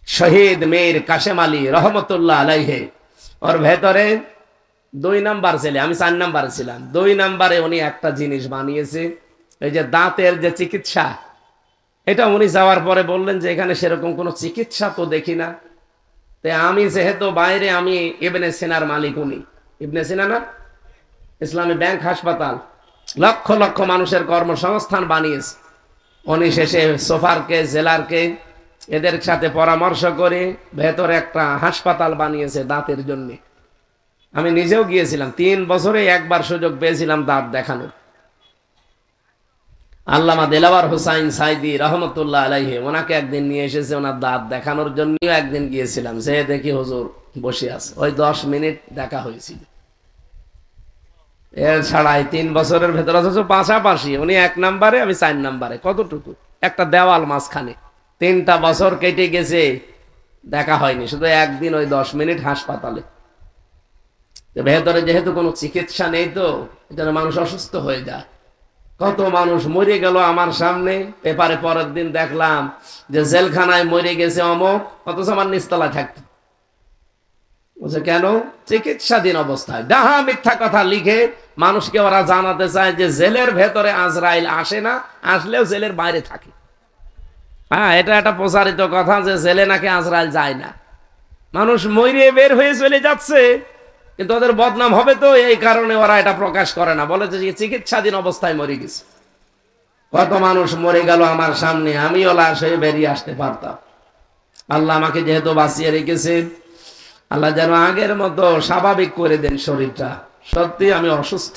শহীদ মীর কাশেম আলী রহমতুল্লাহ আলাইহি, ওর ভেতরে 2 নাম্বার ছেলে, আমি 4 নাম্বারে ছিলাম। 2 নাম্বারে উনি একটা জিনিস বানিয়েছে, এই যে দাঁতের যে চিকিৎসা, এটা উনি যাওয়ার পরে বললেন যে এখানে সেরকম কোনো চিকিৎসা তো দেখি না। তাই আমি যেহেতু বাইরে, আমি ইবনে সিনার মালিক, উনি ইবনে সিনা না, ইসলামী ব্যাংক হাসপাতাল, লক্ষ লক্ষ মানুষের কর্মসংস্থান বানিয়েছে। উনি শেষে সোফারকে, জেলারকে, এদের সাথে পরামর্শ করে ভেতরে একটা হাসপাতাল বানিয়েছে দাঁতের জন্য। আমি নিজেও গিয়েছিলাম, 3 বছরে একবার সুযোগ পেয়েছিলাম দাঁত দেখানোর। আল্লামা দেলাওয়ার হোসাইন সাইদি রহমতুল্লাহ আলাইহি, ওনাকে একদিন নিয়ে এসেছে ওনার দাঁত দেখানোর জন্য। একদিন গিয়েছিলাম, যে দেখি হুজুর বসে আছে, ওই 10 মিনিট দেখা হয়েছিল। এর ছাড়াই 3 বছরের ভেতর, অথচ পাশাপাশি উনি 1 নাম্বারে, আমি 4 নাম্বারে, কতটুকু একটা দেওয়াল মাঝখানে। 3টা বছর কেটে গেছে, দেখা হয়নি, শুধু একদিন ওই 10 মিনিট হাসপাতালে। ভেতরে যেহেতু কোনো চিকিৎসা নেই, তো এটা মানুষ অসুস্থ হয়ে যায়। কত মানুষ মরে গেল আমার সামনে, পেপারে পরের দিন দেখলাম যে জেলখানায় মরে গেছে অমুক, অথচ আমার নিচতলায় থাকতো। বলছে কেন? চিকিৎসাধীন অবস্থায়। ডাহা মিথ্যা কথা লিখে মানুষকে ওরা জানাতে চায় যে জেলের ভেতরে আজরাইল আসে না, আসলেও জেলের বাইরে থাকে। হ্যাঁ, এটা একটা প্রচারিত কথা যে জেলে নাকি আজরাইল যায় না। মানুষ মরে বের হয়ে চলে যাচ্ছে, কিন্তু ওদের বদনাম হবে তো, এই কারণে ওরা এটা প্রকাশ করে না, বলে যে চিকিৎসাধীন অবস্থায় মরে গেছে। কত মানুষ মরে গেল আমার সামনে, আমিও লাশ হয়ে বেরিয়ে আসতে পারতাম। আল্লাহ আমাকে যেহেতু বাঁচিয়ে রেখেছে, আল্লাহ যেন আগের মতো স্বাভাবিক করে দেন শরীরটা। সত্যি আমি অসুস্থ।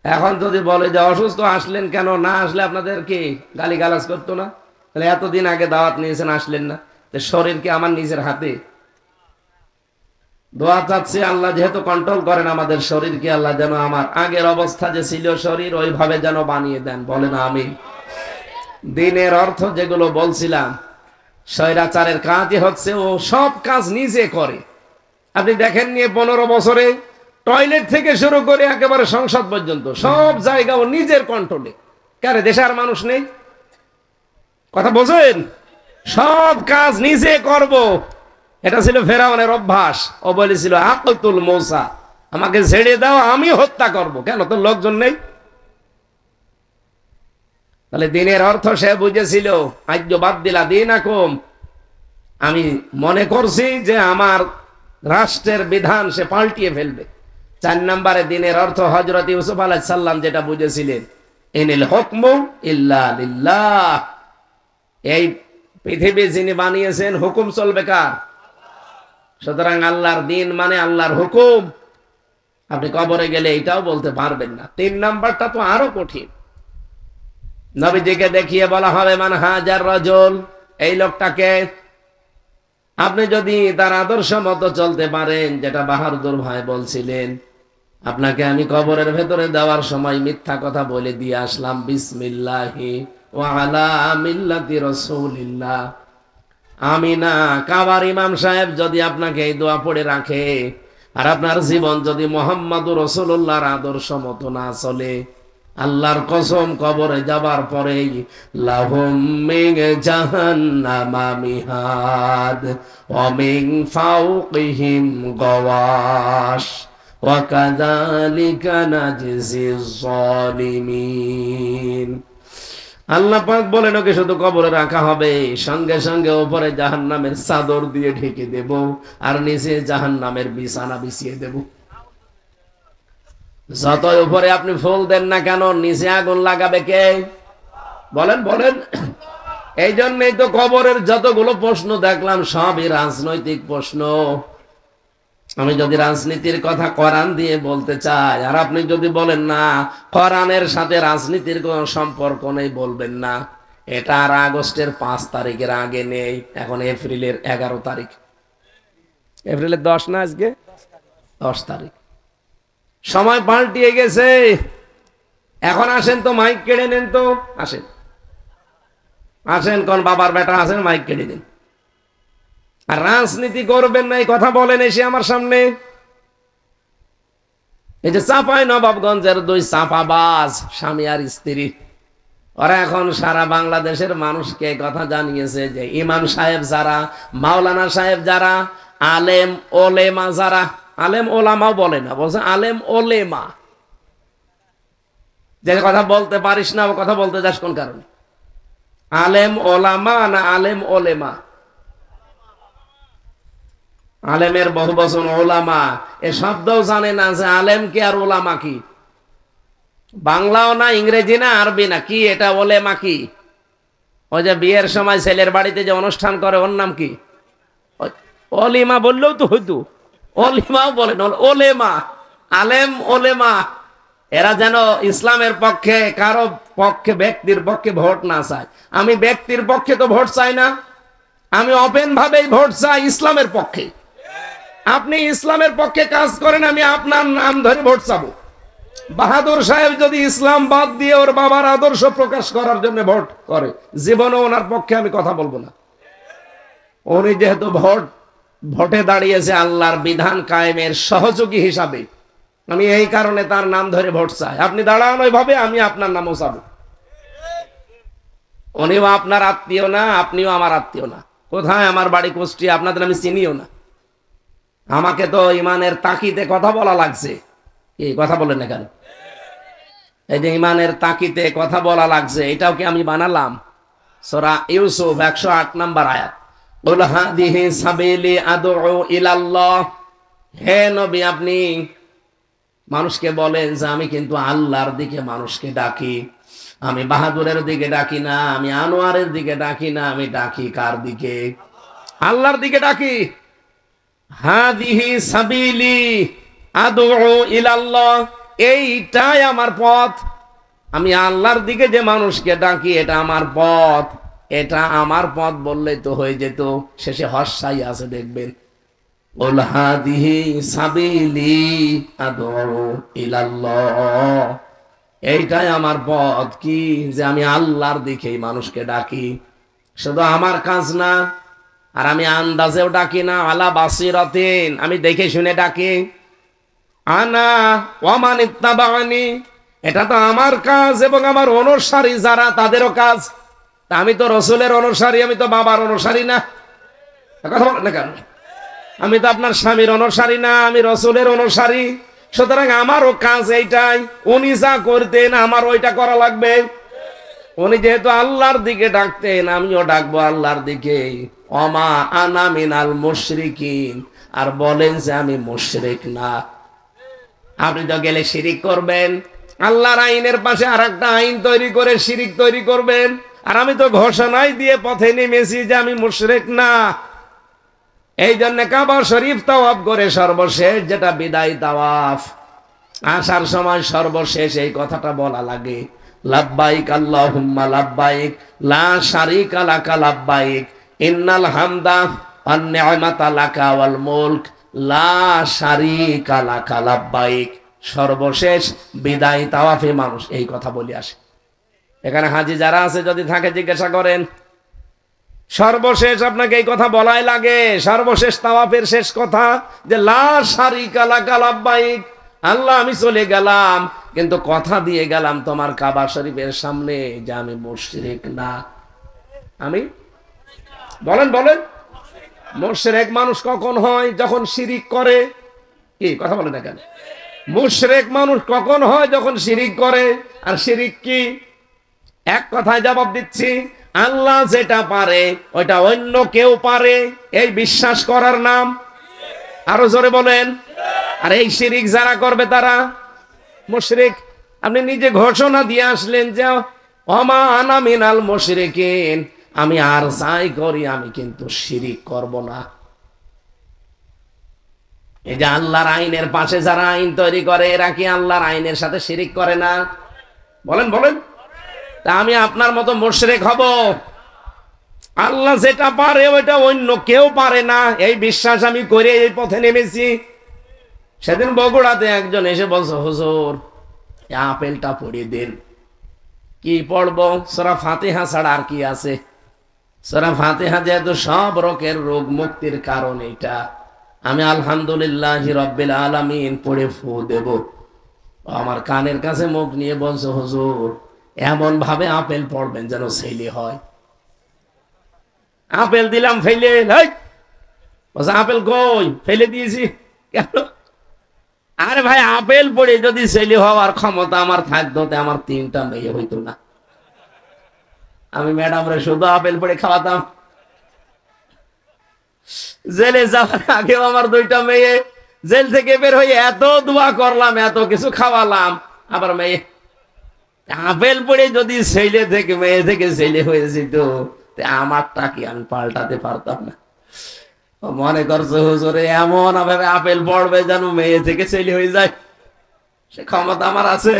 এখন যদি বলে যে অসুস্থ, আসলেন কেন? না আসলে আপনাদের কি গালিগালাজ করতো না? তাহলে এতদিন আগে দাওয়াত নিয়েছেন, আসলেন না। শরীর কি আমার নিজের হাতে? দোয়া চাচ্ছি, আল্লাহ যেহেতু কন্ট্রোল করেন আমাদের শরীরকে, আল্লাহ যেন আমার আগের অবস্থা যে ছিল শরীর, ওইভাবে যেন বানিয়ে দেন। বলেন আমিন। দিনের অর্থ যেগুলো বলছিলাম, স্বৈরাচারের কাজই হচ্ছে ও সব কাজ নিজে করে। আপনি দেখেন নিয়ে 15 বছরে টয়লেট থেকে শুরু করে একেবারে সংসদ পর্যন্ত সব জায়গা ও নিজের কন্ট্রোলে। কেন দেশে আর মানুষ নেই? কথা বোঝেন? সব কাজ নিজে করব, এটা ছিল ফেরাউনের অভ্যাস। ও বলেছিল আকতুল মূসা, আমাকে ছেড়ে দাও, আমি হত্যা করব। কেন? তোর লোকজন নেই? তাহলে দিনের অর্থ সে বুঝেছিল। আজ্ঞ বাদ দিলা দিন আকম, আমি মনে করছি যে আমার রাষ্ট্রের বিধান সে পাল্টিয়ে ফেলবে। 4 নম্বরে দিনের অর্থ হযরত ইউসুফ আলাইহিস সালাম যেটা বুঝেছিলেন, ইনিল হুকমু ইল্লা লিল্লাহ, এই পৃথিবী যিনি বানিয়েছেন, হুকুম চলবে কার? সুতরাং আল্লাহর দিন মানে আল্লাহর হুকুম। আপনি কবরে গেলে এটাও বলতে পারবেন না। 3 নাম্বারটা তো আরো কঠিন। নবীজিকে দেখিয়ে বলা হবে মান হাজার রাজুল, এই লোকটাকে। আপনি যদি তার আদর্শ মতো চলতে পারেন, যেটা বাহাদুর ভাই বলছিলেন, আপনাকে আমি কবরের ভেতরে দেওয়ার সময় মিথ্যা কথা বলে দিয়ে আসলাম, বিসমিল্লাহি ওয়া আলা মিল্লাতি রাসূলিল্লাহ। আমি না, কাবার ইমাম সাহেব যদি আপনাকে এই দোয়া পড়ে রাখে, আর আপনার জীবন যদি মুহাম্মদুর রাসূলুল্লাহর আদর্শ মতো না চলে, আল্লাহর কসম কবরে যাবার পরেই লাহুম মিন জাহান্নামা মিহাদ ওয়া মিন ফাওকিহিম গাওয়াশ ওয়া কাযালিকা নাজজিজ যালিমিন। আল্লাহ পাক বলেন, ওকে শুধু কবরে রাখা হবে, সঙ্গে সঙ্গে উপরে জাহান্নামের চাদর দিয়ে ঢেকে দেব, আর নিচে জাহান্নামের বিছানা বিছিয়ে দেব। যতই উপরে আপনি ফুল দেন না কেন, নিচে আগুন লাগাবে কে? বলেন বলেন। এই জন্যই তো কবরের যতগুলো প্রশ্ন দেখলাম সবই রাজনৈতিক প্রশ্ন। আমি যদি রাজনীতির কথা কোরআন দিয়ে বলতে চাই, আর আপনি যদি বলেন না কোরআনের সাথে রাজনীতির কোনো সম্পর্ক নেই, বলবেন না, এটা আর আগস্টের 5 তারিখের আগে নেই, এখন এপ্রিলের 11 তারিখ। এপ্রিলের 10 না, আজকে 10 তারিখ। সময় পাল্টিয়ে গেছে। এখন আসেন তো, মাইক কেড়ে নেন তো, আসেন আসেন, কোন বাবার বেটা আসেন, মাইক কেড়ে নেন। আর রাজনীতি করবেন না এই কথা বলেন এসে আমার সামনে। এই যে চাপাই নবাবগঞ্জের 2 চাপাবাজ স্বামী আর স্ত্রী, ওরা এখন সারা বাংলাদেশের মানুষকে কথা জানিয়েছে যে ইমাম সাহেব যারা, মাওলানা সাহেব যারা, আলেম ওলেমা যারা, আলেম ওলামাও বলে না, বলছে আলেম ওলেমা। যে কথা বলতে পারিস না, ও কথা বলতে যাস কোন কারণে? আলেম ওলামা না আলেম ওলেমা? আলেমের বহু বচন ওলামা। এ শব্দও জানে না যে আলেম কি আর ওলামা কি। বাংলাও না, ইংরেজি না, আরবি না, কি এটা? ওলেমা কি? ওই যে বিয়ের সময় ছেলের বাড়িতে যে অনুষ্ঠান করে, ওর নাম কি? অলিমা বললেও তো হইতো, অলিমাও বলেন, ওলেমা। আলেম ওলেমা এরা যেন ইসলামের পক্ষে কারো পক্ষে ব্যক্তির পক্ষে ভোট না চায়। আমি ব্যক্তির পক্ষে তো ভোট চাই না, আমি ওপেন ভাবেই ভোট চাই ইসলামের পক্ষে। আপনি ইসলামের পক্ষে কাজ করেন, আমি আপনার নাম ধরে ভোট চাবো। বাহাদুর সাহেব যদি ইসলাম বাদ দিয়ে ওর বাবার আদর্শ প্রকাশ করার জন্য ভোট করে, জীবনে ওনার পক্ষে আমি কথা বলবো না। উনি যেহেতু ভোটে দাঁড়িয়েছে আল্লাহর বিধান কায়েমের সহযোগী হিসাবে, আমি এই কারণে তার নাম ধরে ভোট চাই। আপনি দাঁড়ান ওইভাবে, আমি আপনার নামও চাবো। উনিও আপনার আত্মীয় না, আপনিও আমার আত্মীয় না। কোথায়? আমার বাড়ি কুষ্টিয়া, আপনাদের আমি চিনিও না। আমাকে তো ইমানের তাকিতে কথা বলা লাগছে। কি কথা বলেন না কেন? এই যে ইমানের তাকিতে কথা বলা লাগছে, এটাও কি আমি বানালাম? সূরা ইউসুফ 108 নম্বর আয়াত, কুল হাদিহি সাবিলি আদউ ইলাল্লাহ। হে নবী, আপনি মানুষকে বলেন যে আমি কিন্তু আল্লাহর দিকে মানুষকে ডাকি। আমি বাহাদুরের দিকে ডাকি না, আমি আনোয়ারের দিকে ডাকি না, আমি ডাকি কার দিকে? আল্লাহর দিকে ডাকি। হাদিহি সাবিলি আদউ ইলাল্লাহ, এইটাই আমার পথ। আমি আল্লাহর দিকে যে মানুষকে ডাকি, এটা আমার পথ। এটা আমার পথ বললেই তো হয়ে যেত। শেষে হর্ষাই আছে দেখবেন, কুল হাদিহি সাবিলি আদউ ইলাল্লাহ, এইটাই আমার পথ। কি? যে আমি আল্লাহর দিকেই মানুষকে ডাকি। শুধু আমার কাজ না, আর আমি আন্দাজেও ডাকি না, আলা বাসিরাতিন, আমি দেখে শুনে ডাকি। আনা ওয়া মান ইত্তাবানি, এটা তো আমার কাজ এবং আমার অনুসারী যারা, তাদেরও কাজ। তা আমি তো রাসূলের অনুসারী, আমি তো বাবার অনুসারী না। কথা বলেন না কেন? আমি তো আপনার স্বামীর অনুসারী না, আমি রাসূলের অনুসারী। সুতরাং আমারও কাজ এইটাই। উনি যা করতেন আমার ওইটা করা লাগবে। উনি যেহেতু আল্লাহর দিকে ডাকতেন, আমিও ডাকবো আল্লাহর দিকে। ওমা আনা মিনাল মুশরিকিন, আর বলেন যে আমি মুশরিক না। আপনি তো গেলে শিরিক করবেন, আল্লাহর আইনের পাশে আরেকটা আইন তৈরি করে শিরিক তৈরি করবেন। আর আমি তো ঘোষণাই দিয়ে পথে নেমেছি যে আমি মুশরিক না। এই জন্য কাবা শরীফ তাওয়াফ করে সর্বশেষ যেটা বিদায় তাওয়াফ, আসার সময় সর্বশেষ এই কথাটা বলা লাগে, লাব্বাইক আল্লাহুম্মা লাব্বাইক লা শারীকা লাকা লাব্বাইক ইন্নাল হামদা ওয়ান নি'মাতা লাকা ওয়াল মুলক লা শারীকা লাকা লাব্বাইক। সর্বশেষ বিদায় তাওয়াফে মানুষ এই কথা বলে আসে। এখানে হাজি যারা আছে যদি থাকে জিজ্ঞাসা করেন, সর্বশেষ আপনাকে এই কথা বলাই লাগে। সর্বশেষ তাওয়াফের শেষ কথা যে লা শারীকা লাকা লাব্বাইক, আল্লাহ আমি চলে গেলাম কিন্তু কথা দিয়ে গেলাম তোমার কাবা শরীফের সামনে যে আমি মুশরিক না। আমি বলেন মুশরিক মানুষ কখন হয়? যখন শিরিক করে। কি কথা বলেন না কেন? মুশরিক মানুষ কখন হয়? যখন শিরিক করে। আর শিরিক কি? এক কথায় জবাব দিচ্ছি, আল্লাহ যেটা পারে ওইটা অন্য কেউ পারে, এই বিশ্বাস করার নাম। আরো জোরে বলেন। আর এই শিরিক যারা করবে তারা মুশরিক। আপনি নিজে ঘোষণা দিয়ে আসলেন যে ওমা আনা মিনাল মুশরিকিন, আমি আর যাই করি আমি কিন্তু শিরিক করব না। এই যে আল্লাহর আইনের পাশে যারা আইন তৈরি করে, এরা কি আল্লাহর আইনের সাথে শিরিক করে না? বলেন তা আমি আপনার মতো মুশরিক হব? আল্লাহ যেটা পারে ওইটা অন্য কেউ পারে না, এই বিশ্বাস আমি করে এই পথে নেমেছি। সেদিন বগুড়াতে একজন এসে বলছে, হুজুর আপেলটা পড়িয়ে দিন। কি পড়বো? সূরা ফাতিহা ছাড়া আর কি আছে? সূরা ফাতিহা যেহেতু সব রোগের রোগ মুক্তির কারণ, এটা আমি আলহামদুলিল্লাহি রাব্বিল আলামিন পড়ে ফু দেব। আমার কানের কাছে মুখ নিয়ে বলছে, হুজুর এমন ভাবে আপেল পড়বেন যেন ছেলে হয়। আপেল দিলাম ফেলে, আপেল কই? ফেলে দিয়েছি। কেন? আরে ভাই, আপেল পড়ে যদি ছেলে হওয়ার ক্ষমতা আমার থাকতো, আমার 3টা মেয়ে হইতো না। আমি ম্যাডামরে শুধু আপেল পড়ে খাওয়াতাম। জেলে যাওয়ার আগেও আমার 2টা মেয়ে। জেল থেকে বের হয়ে এত দোয়া করলাম, এত কিছু খাওয়ালাম, আবার মেয়ে। আপেল পড়ে যদি ছেলে থেকে মেয়ে থেকে ছেলে হয়ে যেত, আমারটা কি আমি পাল্টাতে পারতাম না। মনে করছে হুজুরে এমন ভাবে আপেল পড়বে যেন মেয়ে থেকে ছেলে হয়ে যায়। সে ক্ষমতা আমার আছে?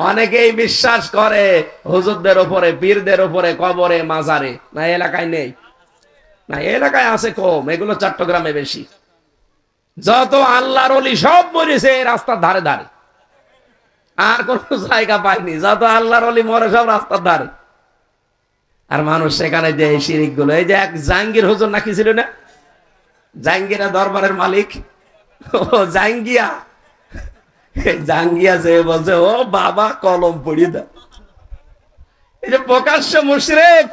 অনেকেই বিশ্বাস করে হুজুরদের উপরে, পীরদের উপরে, কবরে, মাজারে। না এলাকায় নেই, না এলাকায় আছে কম, এগুলো চট্টগ্রামে বেশি। যত আল্লাহর ওলি সব মরেছে রাস্তার ধারে ধারে, আর কোন জায়গা পায়নি। যত আল্লাহর ওলি মরে সব রাস্তার ধারে। আর মানুষ সেখানে যে শিরিক গুলো, এই যে এক জাহাঙ্গীর হুজুর নাকি ছিল না, জাহাঙ্গীরা দরবারের মালিক, ও জাহাঙ্গিয়া, জাহাঙ্গিয়া যে বলছে ও বাবা কলম পড়িয়ে দাও। এই যে প্রকাশ্য মুশরিক,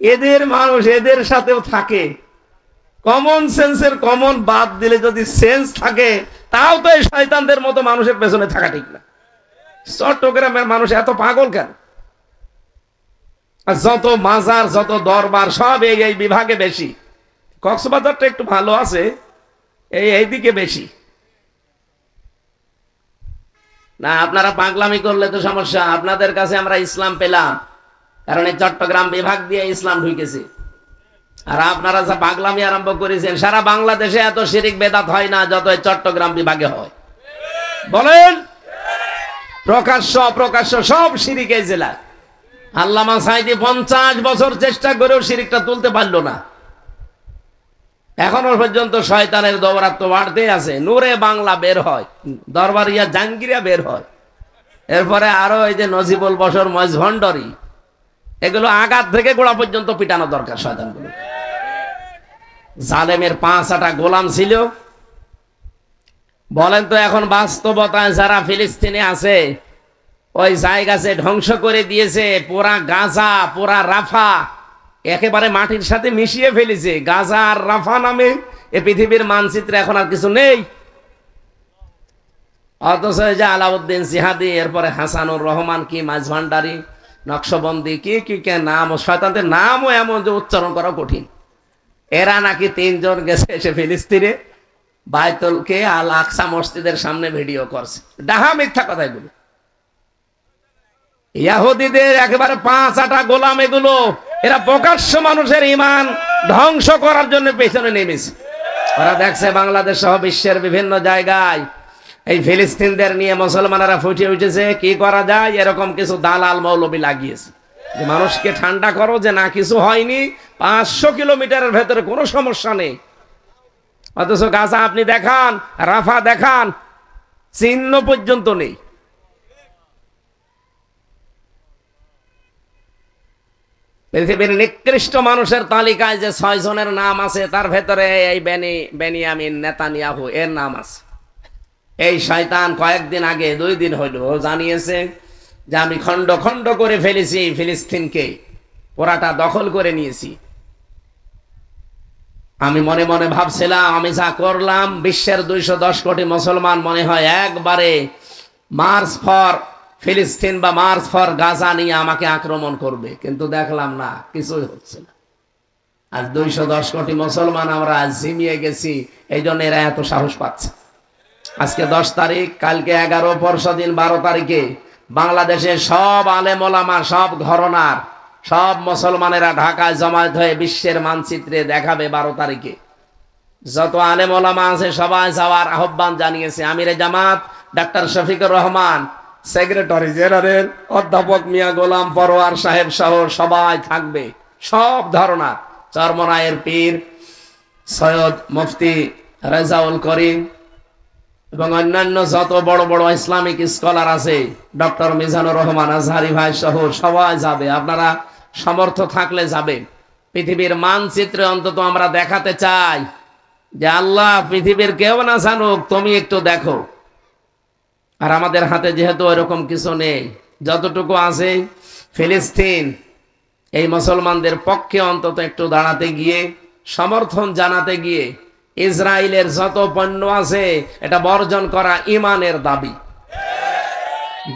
এদের মানুষ এদের সাথেও থাকে। কমন সেন্সের কমন বাদ দিলে যদি সেন্স থাকে, তাও তো এই শয়তানদের মতো মানুষের পেছনে থাকা ঠিক না। চট্টগ্রামের মানুষ এত পাগল কেন? আর যত মাজার, যত দরবার সব এই বিভাগে বেশি। কক্সবাজারটা একটু ভালো আছে, এইদিকে বেশি না। আপনারা পাগলামি করলে তো সমস্যা। আপনাদের কাছে আমরা ইসলাম পেলাম কারণ এই চট্টগ্রাম বিভাগ দিয়ে ইসলাম ঢুকেছে। আর আপনারা যা পাগলামি আরম্ভ করেছেন, সারা বাংলাদেশে এত শিরিক বেদাত হয় না যত এই চট্টগ্রাম বিভাগে হয়। বলেন, প্রকাশ্য অপ্রকাশ্য সব শিরিক এই জেলা। আল্লামা সাঈদী 50 বছর চেষ্টা করেও শিরিকটা তুলতে পারলো না। এখনো পর্যন্ত শয়তানের দৌরাত্ম্য বাড়তে আছে। নূরে বাংলা বের হয়, দরবারিয়া জাহাঙ্গীরিয়া বের হয়, এরপরে আরো এই যে নজিবুল বশর, মজভন্ডরি, এগুলো আঘাত থেকে গোড়া পর্যন্ত পিটানো দরকার শয়তানগুলো। জালেমের 5-8 গোলাম ছিল। বলেন তো এখন বাস্তবতায় যারা ফিলিস্তিনে আছে, ওই জায়গাতে ধ্বংস করে দিয়েছে। পুরা গাজা, পুরা রাফা একেবারে মাটির সাথে মিশিয়ে ফেলেছে। গাজা আর রাফা নামে এ পৃথিবীর মানচিত্রে এখন আর কিছু নেই। অথচ যে আলাউদ্দিন জিহাদি, এরপরে হাসানুর রহমান, কি মাঝভান্ডারি, নকশবন্দি, কি কি কে নাম, শয়তানদের নামও এমন যে উচ্চারণ করা কঠিন। এরা নাকি 3 জন গেছে এসে ফিলিস্তিনে বাইতুলকে আল আকসা মসজিদের সামনে ভিডিও করছে। ডাহা মিথ্যা কথা এগুলো। ইহুদিদের একেবারে 5-8 গোলাম এগুলো। এরা প্রকাশ্য মানুষের ঈমান ধ্বংস করার জন্য পেছনে নেমেছে। ওরা দেখছে বাংলাদেশ সহ বিশ্বের বিভিন্ন জায়গায় এই ফিলিস্তিনদের নিয়ে মুসলমানেরা ফুটিয়ে উঠেছে। কি করা যায়, এরকম কিছু দালাল মৌলবি লাগিয়েছে যে মানুষকে ঠান্ডা করো যে না কিছু হয়নি, 500 কিলোমিটারের ভেতরে কোনো সমস্যা নেই। অথচ গাজা আপনি দেখান, রাফা দেখান, চিহ্ন পর্যন্ত নেই। পৃথিবীর নিকৃষ্ট মানুষের তালিকায় যে 6 জনের নাম আছে, তার ভেতরে এই বেনিয়ামিন নেতানিয়াহু এর নাম আছে। এই শয়তান কয়েকদিন আগে, 2 দিন হইল, জানিয়েছে যে আমি খণ্ড খণ্ড করে ফেলেছি ফিলিস্তিনকে, পুরাটা দখল করে নিয়েছি। আমি মনে মনে ভাবছিলাম আমি যা করলাম, বিশ্বের 210 কোটি মুসলমান মনে হয় একবারে মার্চ ফর ফিলিস্তিন বা মার্চ ফর গাজা নিয়ে আমাকে আক্রমণ করবে। কিন্তু দেখলাম না, কিছুই হচ্ছে না। আজ 210 কোটি মুসলমান আমরা ঝিমিয়ে গেছি, এই জন্য এরা এত সাহস পাচ্ছে। আজকে 10 তারিখ, কালকে 11, পরশু দিন 12 তারিখে বাংলাদেশের সব আলেম ওলামা, সব ঘরানার, সব মুসলমানেরা ঢাকায় জমায়েত হয়ে বিশ্বের মানচিত্রে দেখাবে 12 তারিখে। যত আলেম ওলামা আছে সবাই যাওয়ার আহ্বান জানিয়েছে। আমিরে Jamaat doctor Shafiqur Rahman, secretary general অধ্যাপক মিয়া গোলাম পরোয়ার সাহেব সহ সবাই থাকবে। সব ধরনা, চরমনায়ের পীর সৈয়দ মুফতি রেজাউল করিম এবং অন্যান্য যত বড় বড় ইসলামিক স্কলার আছে, ডক্টর মিজানুর রহমান আজহারি ভাই সহ সবাই যাবে। আপনারা সমর্থ থাকলে যাবে। পৃথিবীর মানচিত্রে অন্তত আমরা দেখাতে চাই যে আল্লাহ পৃথিবীর কেউ না জানুক, তুমি একটু দেখো। আর আমাদের হাতে যেহেতু এরকম কিছু নেই, যতটুকু আছে ফিলিস্তিন, এই মুসলমানদের পক্ষে অন্তত একটু দাঁড়াতে গিয়ে, সমর্থন জানাতে গিয়ে, ইসরায়েলের যত পণ্য আছে এটা বর্জন করা ঈমানের দাবি।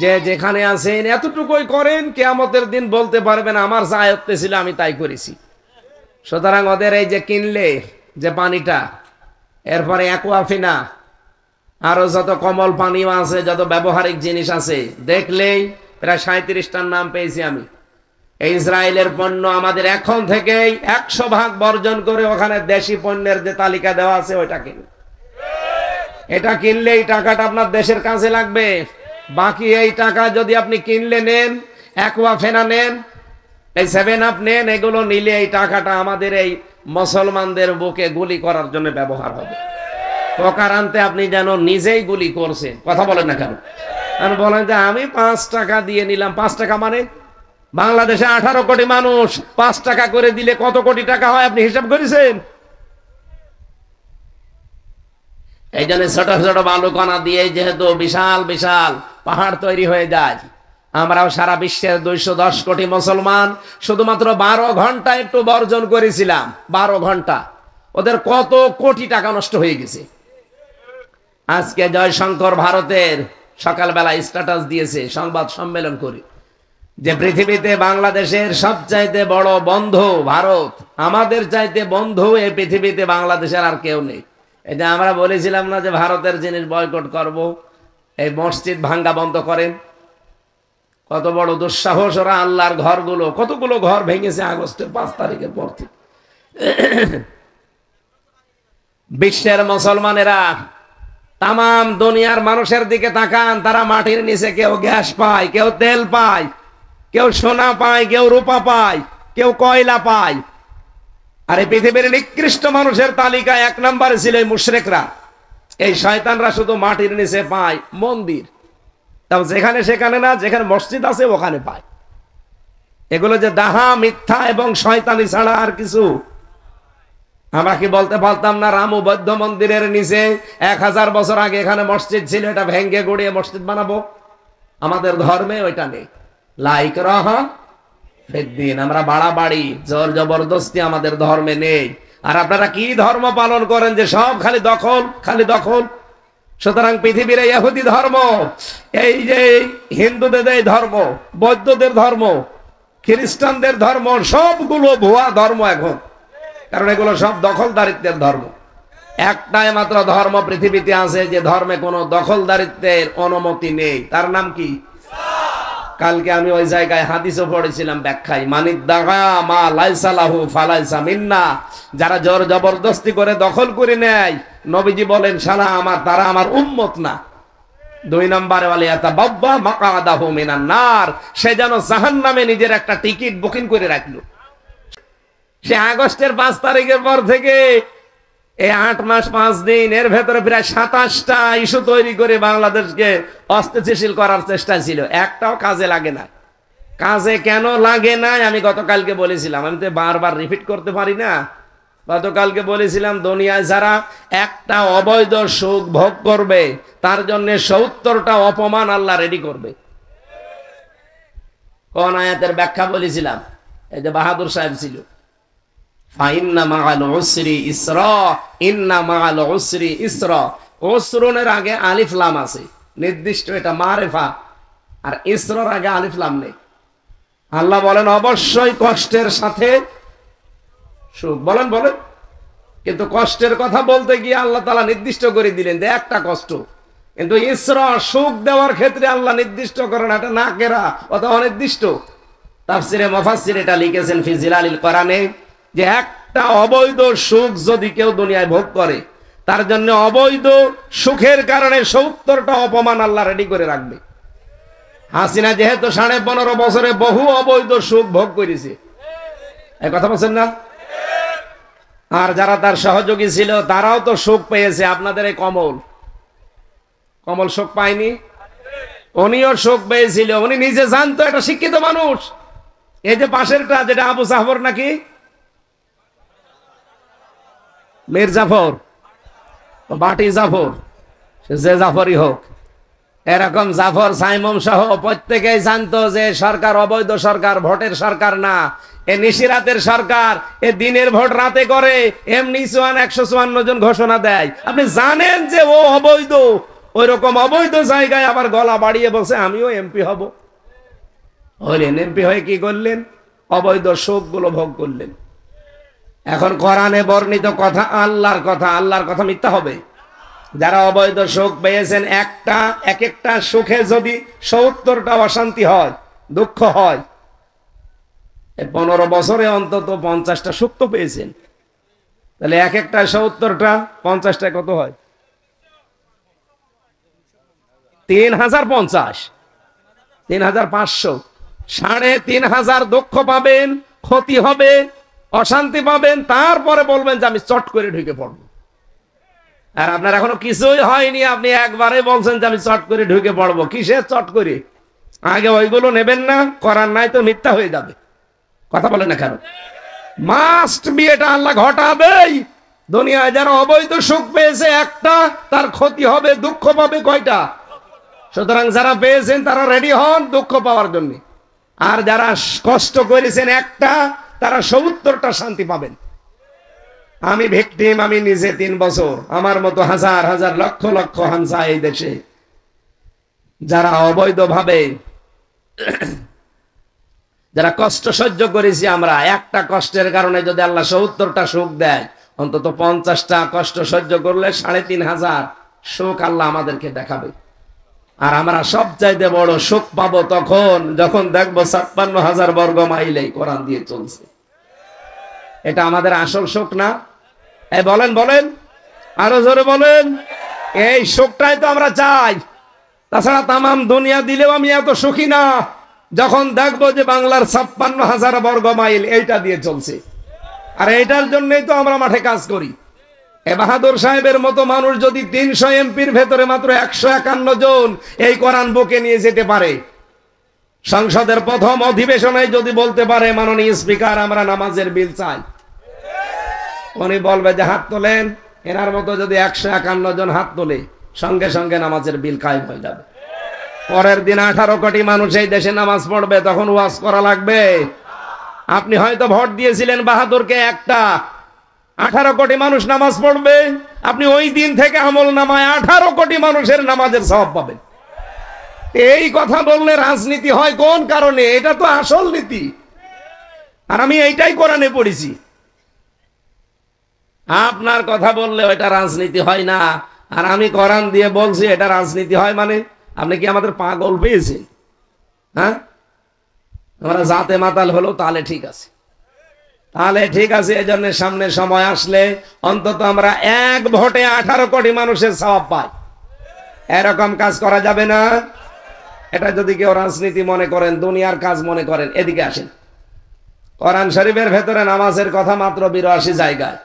যে যেখানে আছেন এতটুকুই করেন, কিয়ামতের দিন বলতে পারবেন আমার যা আয়ত্তে ছিল আমি তাই করেছি। সুতরাং ওদের এই যে কিনলে যে পানিটা, এরপরে অ্যাকুয়াফিনা, আরো যত কমল পানীয় আছে, যত ব্যবহারিক জিনিস আছে, দেখলেই প্রায় 37টার নাম পেয়েছি আমি। এই ইসরায়েলের পণ্য আমাদের এখন থেকেই 100% বর্জন করে ওখানে দেশি পণ্যের যে তালিকা দেওয়া আছে ওইটা কিনে। এটা কিনলে এই টাকাটা আপনার দেশের কাজে লাগবে। বাকি এই টাকা যদি আপনি কিনলে নেন, অ্যাকোয়া ফেনা নেন, এই 7 আপ নেন, এগুলো নিলে এই টাকাটা আমাদের এই মুসলমানদের বুকে গুলি করার জন্য ব্যবহার হবে। প্রকারান্তে আপনি যেন নিজেই গুলি করছেন। কথা বলেন না কেন? আর বলেন যে আমি 5 টাকা দিয়ে নিলাম। 5 টাকা মানে বাংলাদেশে 18 কোটি মানুষ, 5 টাকা করে দিলে কত কোটি টাকা হয় আপনি হিসাব করেছেন? এই জন্য ছোট ছোট বালুকণা দিয়ে যেহেতু বিশাল বিশাল পাহাড় তৈরি হয়ে যায়, আমরাও সারা বিশ্বের 210 কোটি মুসলমান শুধুমাত্র 12 ঘন্টা একটু বর্জন করেছিলাম। 12 ঘন্টা ওদের কত কোটি টাকা নষ্ট হয়ে গেছে। আজকে জয়শঙ্কর ভারতের সকালবেলা স্ট্যাটাস দিয়েছে সংবাদ সম্মেলন করে, যে পৃথিবীতে বাংলাদেশের সবচাইতে বড় বন্ধু ভারত, আমাদের চাইতে বন্ধু এই পৃথিবীতে বাংলাদেশের আর কেউ নেই। এই যে আমরা বলেছিলাম না যে ভারতের জিনিস বয়কট করব, এই মসজিদ ভাঙ্গা বন্ধ করেন, কত বড় দুঃসাহস! ওরা আল্লাহর ঘরগুলো, কতগুলো ঘর ভেঙেছে আগস্টের 5 তারিখের পর থেকে। বিশ্বের মুসলমানেরা তামাম দুনিয়ার মানুষের দিকে তাকান, তারা মাটির নিচে কেউ গ্যাস পায়, কেউ তেল পায়, কেউ সোনা পায়, কেউ রূপা পায়, কেউ কয়লা পায়। আর এই পৃথিবীর নিকৃষ্ট মানুষের তালিকায় 1 নম্বরে ছিল এই মুশরিকরা। এই শয়তানরা শুধু মাটির নিচে পায় মন্দির, তাও যেখানে সেখানে না, যেখানে মসজিদ আছে ওখানে পায়। এগুলো যে দাহা, মিথ্যা এবং শয়তানি ছাড়া আর কিছু। আমরা কি বলতে পারতাম না রামু বৌদ্ধ মন্দিরের নিচে 1000 বছর আগে এখানে মসজিদ ছিল, এটা ভেঙ্গে গুড়িয়ে মসজিদ বানাবো? আমাদের ধর্মে ওইটা নেই। লাইক রাহা ফিদ্দিন, আমরা বাড়াবাড়ি জোর জবরদস্তি আমাদের ধর্মে নেই। আর আপনারা কি ধর্ম পালন করেন যে সব খালি দখল, খালি দখল। সুতরাং পৃথিবীর ইহুদি ধর্ম, এই যে হিন্দুদের এই ধর্ম, বৌদ্ধদের ধর্ম, খ্রিস্টানদের ধর্ম, সবগুলো ভুয়া ধর্ম এখন। কারণ এগুলো সব দখলদারিত্বের ধর্ম। একটাই মাত্র ধর্ম পৃথিবীতে আছে যে ধর্মে কোনো দখলদারিত্বের অনুমতি নেই, তার নাম কি? কালকে আমি ওই জায়গায় হাদিসও পড়েছিলাম ব্যাখ্যায়, মানিদ্দাগা মা লাইসা লাহু ফালাইসা মিন্না। যারা জোর জবরদস্তি করে দখল করে নেয়, নবীজি বলেন শালা আমার, তারা আমার উম্মত না। 2 নম্বরে ওয়ালিয়াতা বাব্বা মাকাদাহু মিনান নার, সে যেন জাহান্নামে নিজের একটা টিকিট বুকিং করে রাখলো। সে আগস্টের 5 তারিখের পর থেকে এই 8 মাস 5 দিন এর ভেতরে প্রায় 27টা ইস্যু তৈরি করে বাংলাদেশকে অস্থিতিশীল করার চেষ্টা ছিল, একটাও কাজে লাগে না। কাজে কেন লাগে না আমি গতকালকে বলেছিলাম, আমি তো বারবার রিপিট করতে পারি না। গতকালকে বলেছিলাম দুনিয়ায় যারা একটা অবৈধ সুখ ভোগ করবে তার জন্য 70টা অপমান আল্লাহ রেডি করবে। কোন আয়াতের ব্যাখ্যা বলেছিলাম? এই যে বাহাদুর সাহেব ছিল, ফাইন্না মাআল উসরি ইসরা, ইন্না মাআল উসরি ইসরা। উসরুনের আগে আলিফ লাম আছে, নির্দিষ্ট, এটা মারিফা। আর ইসরার আগে আলিফ লাম নেই। আল্লাহ বলেন অবশ্যই কষ্টের সাথে সুখ। বলেন বলেন, কিন্তু কষ্টের কথা বলতে গিয়ে আল্লাহ তাআলা নির্দিষ্ট করে দিলেন যে একটা কষ্ট। কিন্তু ইসরা সুখ দেওয়ার ক্ষেত্রে আল্লাহ নির্দিষ্ট করেন, এটা নাকেরা, অথবা অনির্দিষ্ট। তাফসিরে মুফাসসির এটা লিখেছেন ফি জিলালিল কোরআনে, যে একটা অবৈধ সুখ যদি কেউ দুনিয়ায় ভোগ করে তার জন্য অবৈধ সুখের কারণে 70টা অপমান আল্লাহ রেডি করে রাখবে। হাসিনা যেহেতু 15.5 বছরে বহু অবৈধ সুখ ভোগ করেছে, এই কথা বলছেন না? আর যারা তার সহযোগী ছিল তারাও তো সুখ পেয়েছে। আপনাদের এই কমল, কমল সুখ পায়নি? উনিও সুখ পেয়েছিল, উনি নিজে জানতো, এটা শিক্ষিত মানুষ। এই যে পাশেরটা, যেটা আবু জাফর নাকি মীর জাফর, বাটি জাফর, যে জাফরই হোক, এরকম জাফর সাইমম সহ প্রত্যেকেই জানতো যে সরকার অবৈধ সরকার, ভোটের সরকার না, এ নিশিরাতের সরকার। এ দিনের ভোট রাতে করে, এমনি 154 জন ঘোষণা দেয়। আপনি জানেন যে ও অবৈধ, ওই রকম অবৈধ জায়গায় আবার গলা বাড়িয়ে বলছে আমিও এমপি হব। হলেন এমপি হয়ে কি করলেন? অবৈধ সুখ গুলো ভোগ করলেন। এখন কোরআনে বর্ণিত কথা আল্লাহর কথা, আল্লাহর কথা মিথ্যা হবে? যারা অবৈধ সুখ পেয়েছেন, এক একটা সুখে যদি 70টা অশান্তি হয়, দুঃখ হয়, 15 বছরে অন্তত 50টা সুখ তো পেয়েছেন। তাহলে এক একটা 70টা, 50টায় কত হয়? 3050, 3500, 3500 দুঃখ পাবেন, ক্ষতি হবে, অশান্তি পাবেন, তারপরে বলবেন যে আমি চট করে ঢুকে পড়বো। আর আপনার এখনো কিছুই হয়নি, আপনি একবারে বলছেন যে আমি চট করে ঢুকে পড়বো। কিসে চট করে? আগে ওইগুলো নেবেন না, করার নাই তো মিথ্যা হয়ে যাবে। কথা বলে না কেন? মাস্ট বি, এটা আল্লাহ ঘটাবেই। দুনিয়ায় যারা অবৈধ সুখ পেয়েছে একটা, তার ক্ষতি হবে, দুঃখ পাবে কয়টা? সুতরাং যারা পেয়েছেন তারা রেডি হন দুঃখ পাওয়ার জন্য। আর যারা কষ্ট করেছেন একটা, তারা ৭০টা শান্তি পাবেন। আমি ভিকটিম, আমি নিজে 3 বছর, আমার মতো হাজার হাজার লক্ষ লক্ষ হামসা এই দেশে যারা অবৈধভাবে যারা কষ্ট সহ্য করেছি আমরা, একটা কষ্টের কারণে যদি আল্লাহ ৭০টা সুখ দেয়, অন্তত 50টা কষ্ট সহ্য করলে ৩৫০০ সুখ আল্লাহ আমাদেরকে দেখাবে। আর আমরা সবচাইতে বড় সুখ পাবো তখন যখন দেখবো ৫৬,০০০ বর্গ মাইল কোরআন দিয়ে চলছে। এটা আমাদের আসল সুখ না? এই বলেন বলেন, আরো জোরে বলেন। এই সুখটাই তো আমরা চাই। তাছাড়া তামাম দুনিয়া দিলেও আমি এত সুখী না যখন দেখবো যে বাংলার ৫৬,০০০ বর্গ মাইল এইটা দিয়ে চলছে। আর এইটার জন্যই তো আমরা মাঠে কাজ করি। এ বাহাদুর সাহেবের মতো মানুষ যদি ৩০০ এমপির ভেতরে মাত্র ১৫১ জন এই কোরআন বুকে নিয়ে যেতে পারে, সংসদের প্রথম অধিবেশনে যদি বলতে পারে মাননীয় স্পিকার আমরা নামাজের বিল চাই, উনি বলবে যে হাত তোলেন। এনার মতো যদি ১৫১ জন হাত তোলে, সঙ্গে সঙ্গে নামাজের বিল কায়েম হয়ে যাবে। পরের দিন 18 কোটি মানুষ এই দেশে নামাজ পড়বে, তখন ওয়াজ করা লাগবে? আপনি হয়তো ভোট দিয়েছিলেন বাহাদুরকে একটা, 18 কোটি মানুষ নামাজ পড়বে, আপনি ওই দিন থেকে আমল নামায় 18 কোটি মানুষের নামাজের সওয়াব পাবেন। এই কথা বললে রাজনীতি হয় কোন কারণে? এটা তো আসল নীতি। আর আমি এইটাই কোরআনে পড়েছি। আপনার কথা বললে এটা রাজনীতি হয় না, আর আমি কোরআন দিয়ে বলছি এটা রাজনীতি হয়। মানে আপনি কি আমাদের পাগল পেয়েছেন? হ্যাঁ, আমরা জাতে মাতাল হলো, তাহলে ঠিক আছে, তাহলে ঠিক আছে। এই জন্য সামনে সময় আসলে অন্তত আমরা এক ভোটে 18 কোটি মানুষের সওয়াব পাই। এরকম কাজ করা যাবে না। এটা যদি কেউ রাজনীতি মনে করেন, দুনিয়ার কাজ মনে করেন, এদিকে আসেন। কোরআন শরীফের ভেতরে নামাজের কথা মাত্র ৮২ জায়গায়,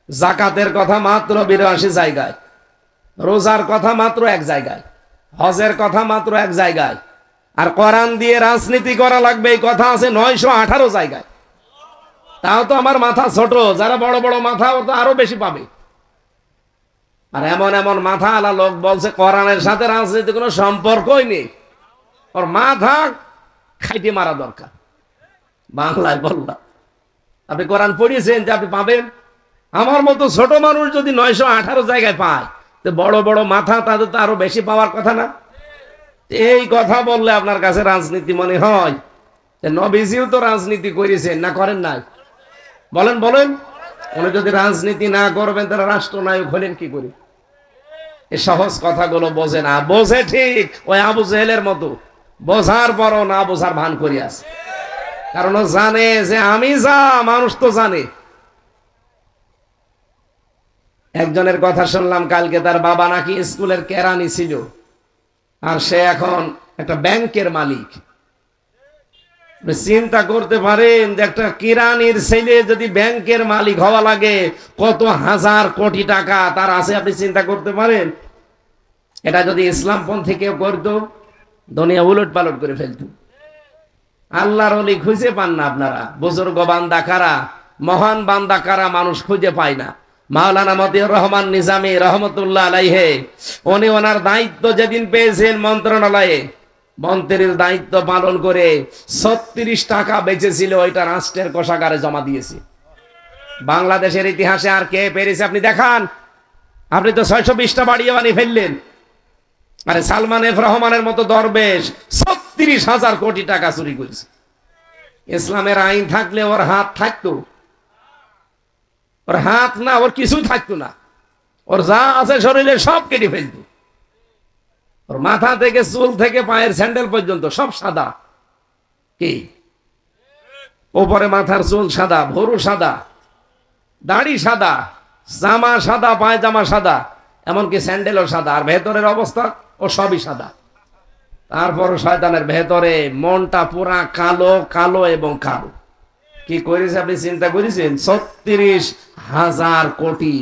জাকাতের কথা মাত্র ৮২ জায়গায়, রোজার কথা মাত্র 1 জায়গায়, হজের কথা মাত্র 1 জায়গায়। আর কোরআন দিয়ে রাজনীতি করা লাগবে এই কথা আছে 918 জায়গায়। তাও তো আমার মাথা ছোট, যারা বড় বড় মাথা ও তো আরো বেশি পাবে। আর এমন এমন মাথা আলা লোক বলছে কোরআনের সাথে রাজনীতি কোনো সম্পর্কই নেই, ওর মাথা খাইতে মারা দরকার। বাংলায় বললাম, আপনি কোরআন পড়িয়েছেন যে আপনি পাবেন? আমার মতো ছোট মানুষ যদি 918 জায়গায় পায়, তো বড় বড় মাথা তাদের তো আরো বেশি পাওয়ার কথা না? এই কথা বললে আপনার কাছে রাজনীতি মনে হয়? নবীজিও তো রাজনীতি করেছেন, না করেন নাই? বলেন বলেন। উনি যদি রাজনীতি না করবেন তারা রাষ্ট্রনায়ক হলেন কি করে? এই সহজ কথাগুলো বোঝে না। বোঝে ঠিক ওই আবু জেহেলের মতো, বোঝার পরও না বোঝার ভান করি আছে। কারণ ও জানে যে আমি যা, মানুষ তো জানে। একজনের কথা শুনলাম কালকে, তার বাবা নাকি স্কুলের কেরানি ছিল, আর সে এখন একটা ব্যাংকের মালিক। চিন্তা করতে পারেন যে একটা কিরানির ছেলে যদি ব্যাংকের মালিক হওয়া লাগে, কত হাজার কোটি টাকা তার আছে আপনি চিন্তা করতে পারেন? এটা যদি ইসলামপন্থী কেউ করতো, দুনিয়া উলট পালট করে ফেলত। আল্লাহর ওলি খুঁজে পান না আপনারা। বুজুর্গ বান্দা কারা, মহান বান্দা কারা মানুষ খুঁজে পায় না। মাওলানা মতিউর রহমান নিজামী রহমতুল্লাহ আলাইহে, উনি ওনার দায়িত্ব যেদিন পেয়েছেন মন্ত্রণালয়ে, মন্ত্রীর দায়িত্ব পালন করে 36 টাকা বেঁচেছিল, ওইটা রাষ্ট্রের কোষাগারে জমা দিয়েছে। বাংলাদেশের ইতিহাসে আর কে পেরেছে আপনি দেখান। আপনি তো 620টা বাড়িয়ে বানিয়ে ফেললেন। আরে সালমান এফ রহমানের মতো দরবেশ 36,000 কোটি টাকা চুরি করেছে। ইসলামের আইন থাকলে ওর হাত থাকতো, ওর হাত না, ওর কিছুই থাকতো না। ওর যা আছে শরীরে সব কেটে ফেলতো। ওর মাথা থেকে চুল থেকে পায়ের স্যান্ডেল পর্যন্ত সব সাদা। কি ওপরে মাথার চুল সাদা, ভরু সাদা, দাড়ি সাদা, জামা সাদা, পায়জামা সাদা, এমনকি স্যান্ডেলও সাদা। আর ভেতরের অবস্থা ও সবই সাদা। তারপর শয়তানের ভেতরে মনটা পুরা কালো কালো এবং কালো। কি করেছে আপনি চিন্তা করেছেন? 36,000 কোটি।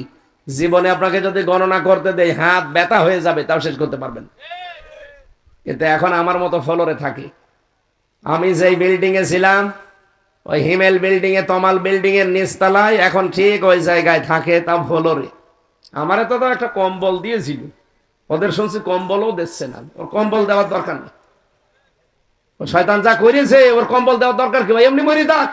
জীবনে আপনাকে যদি গণনা করতে দেয় হাত ব্যথা হয়ে যাবে, তাও শেষ করতে পারবেন। কিন্তু এখন আমার মতো ফ্লোরে থাকি। আমি যেই বিল্ডিং এ ছিলাম, ওই হিমেল বিল্ডিং এ, তমাল বিল্ডিং এর নিচতলায়, এখন ঠিক ওই জায়গায় থাকে, তা ফ্লোরে। আমারে তো একটা কম্বল দিয়েছিল, ওদের শুনছি কম্বলও দিচ্ছে না। ওর কম্বল দেওয়ার দরকার নেই। শয়তান যা করেছে, ওর কম্বল দেওয়ার দরকার কি? এমনি মরি থাক।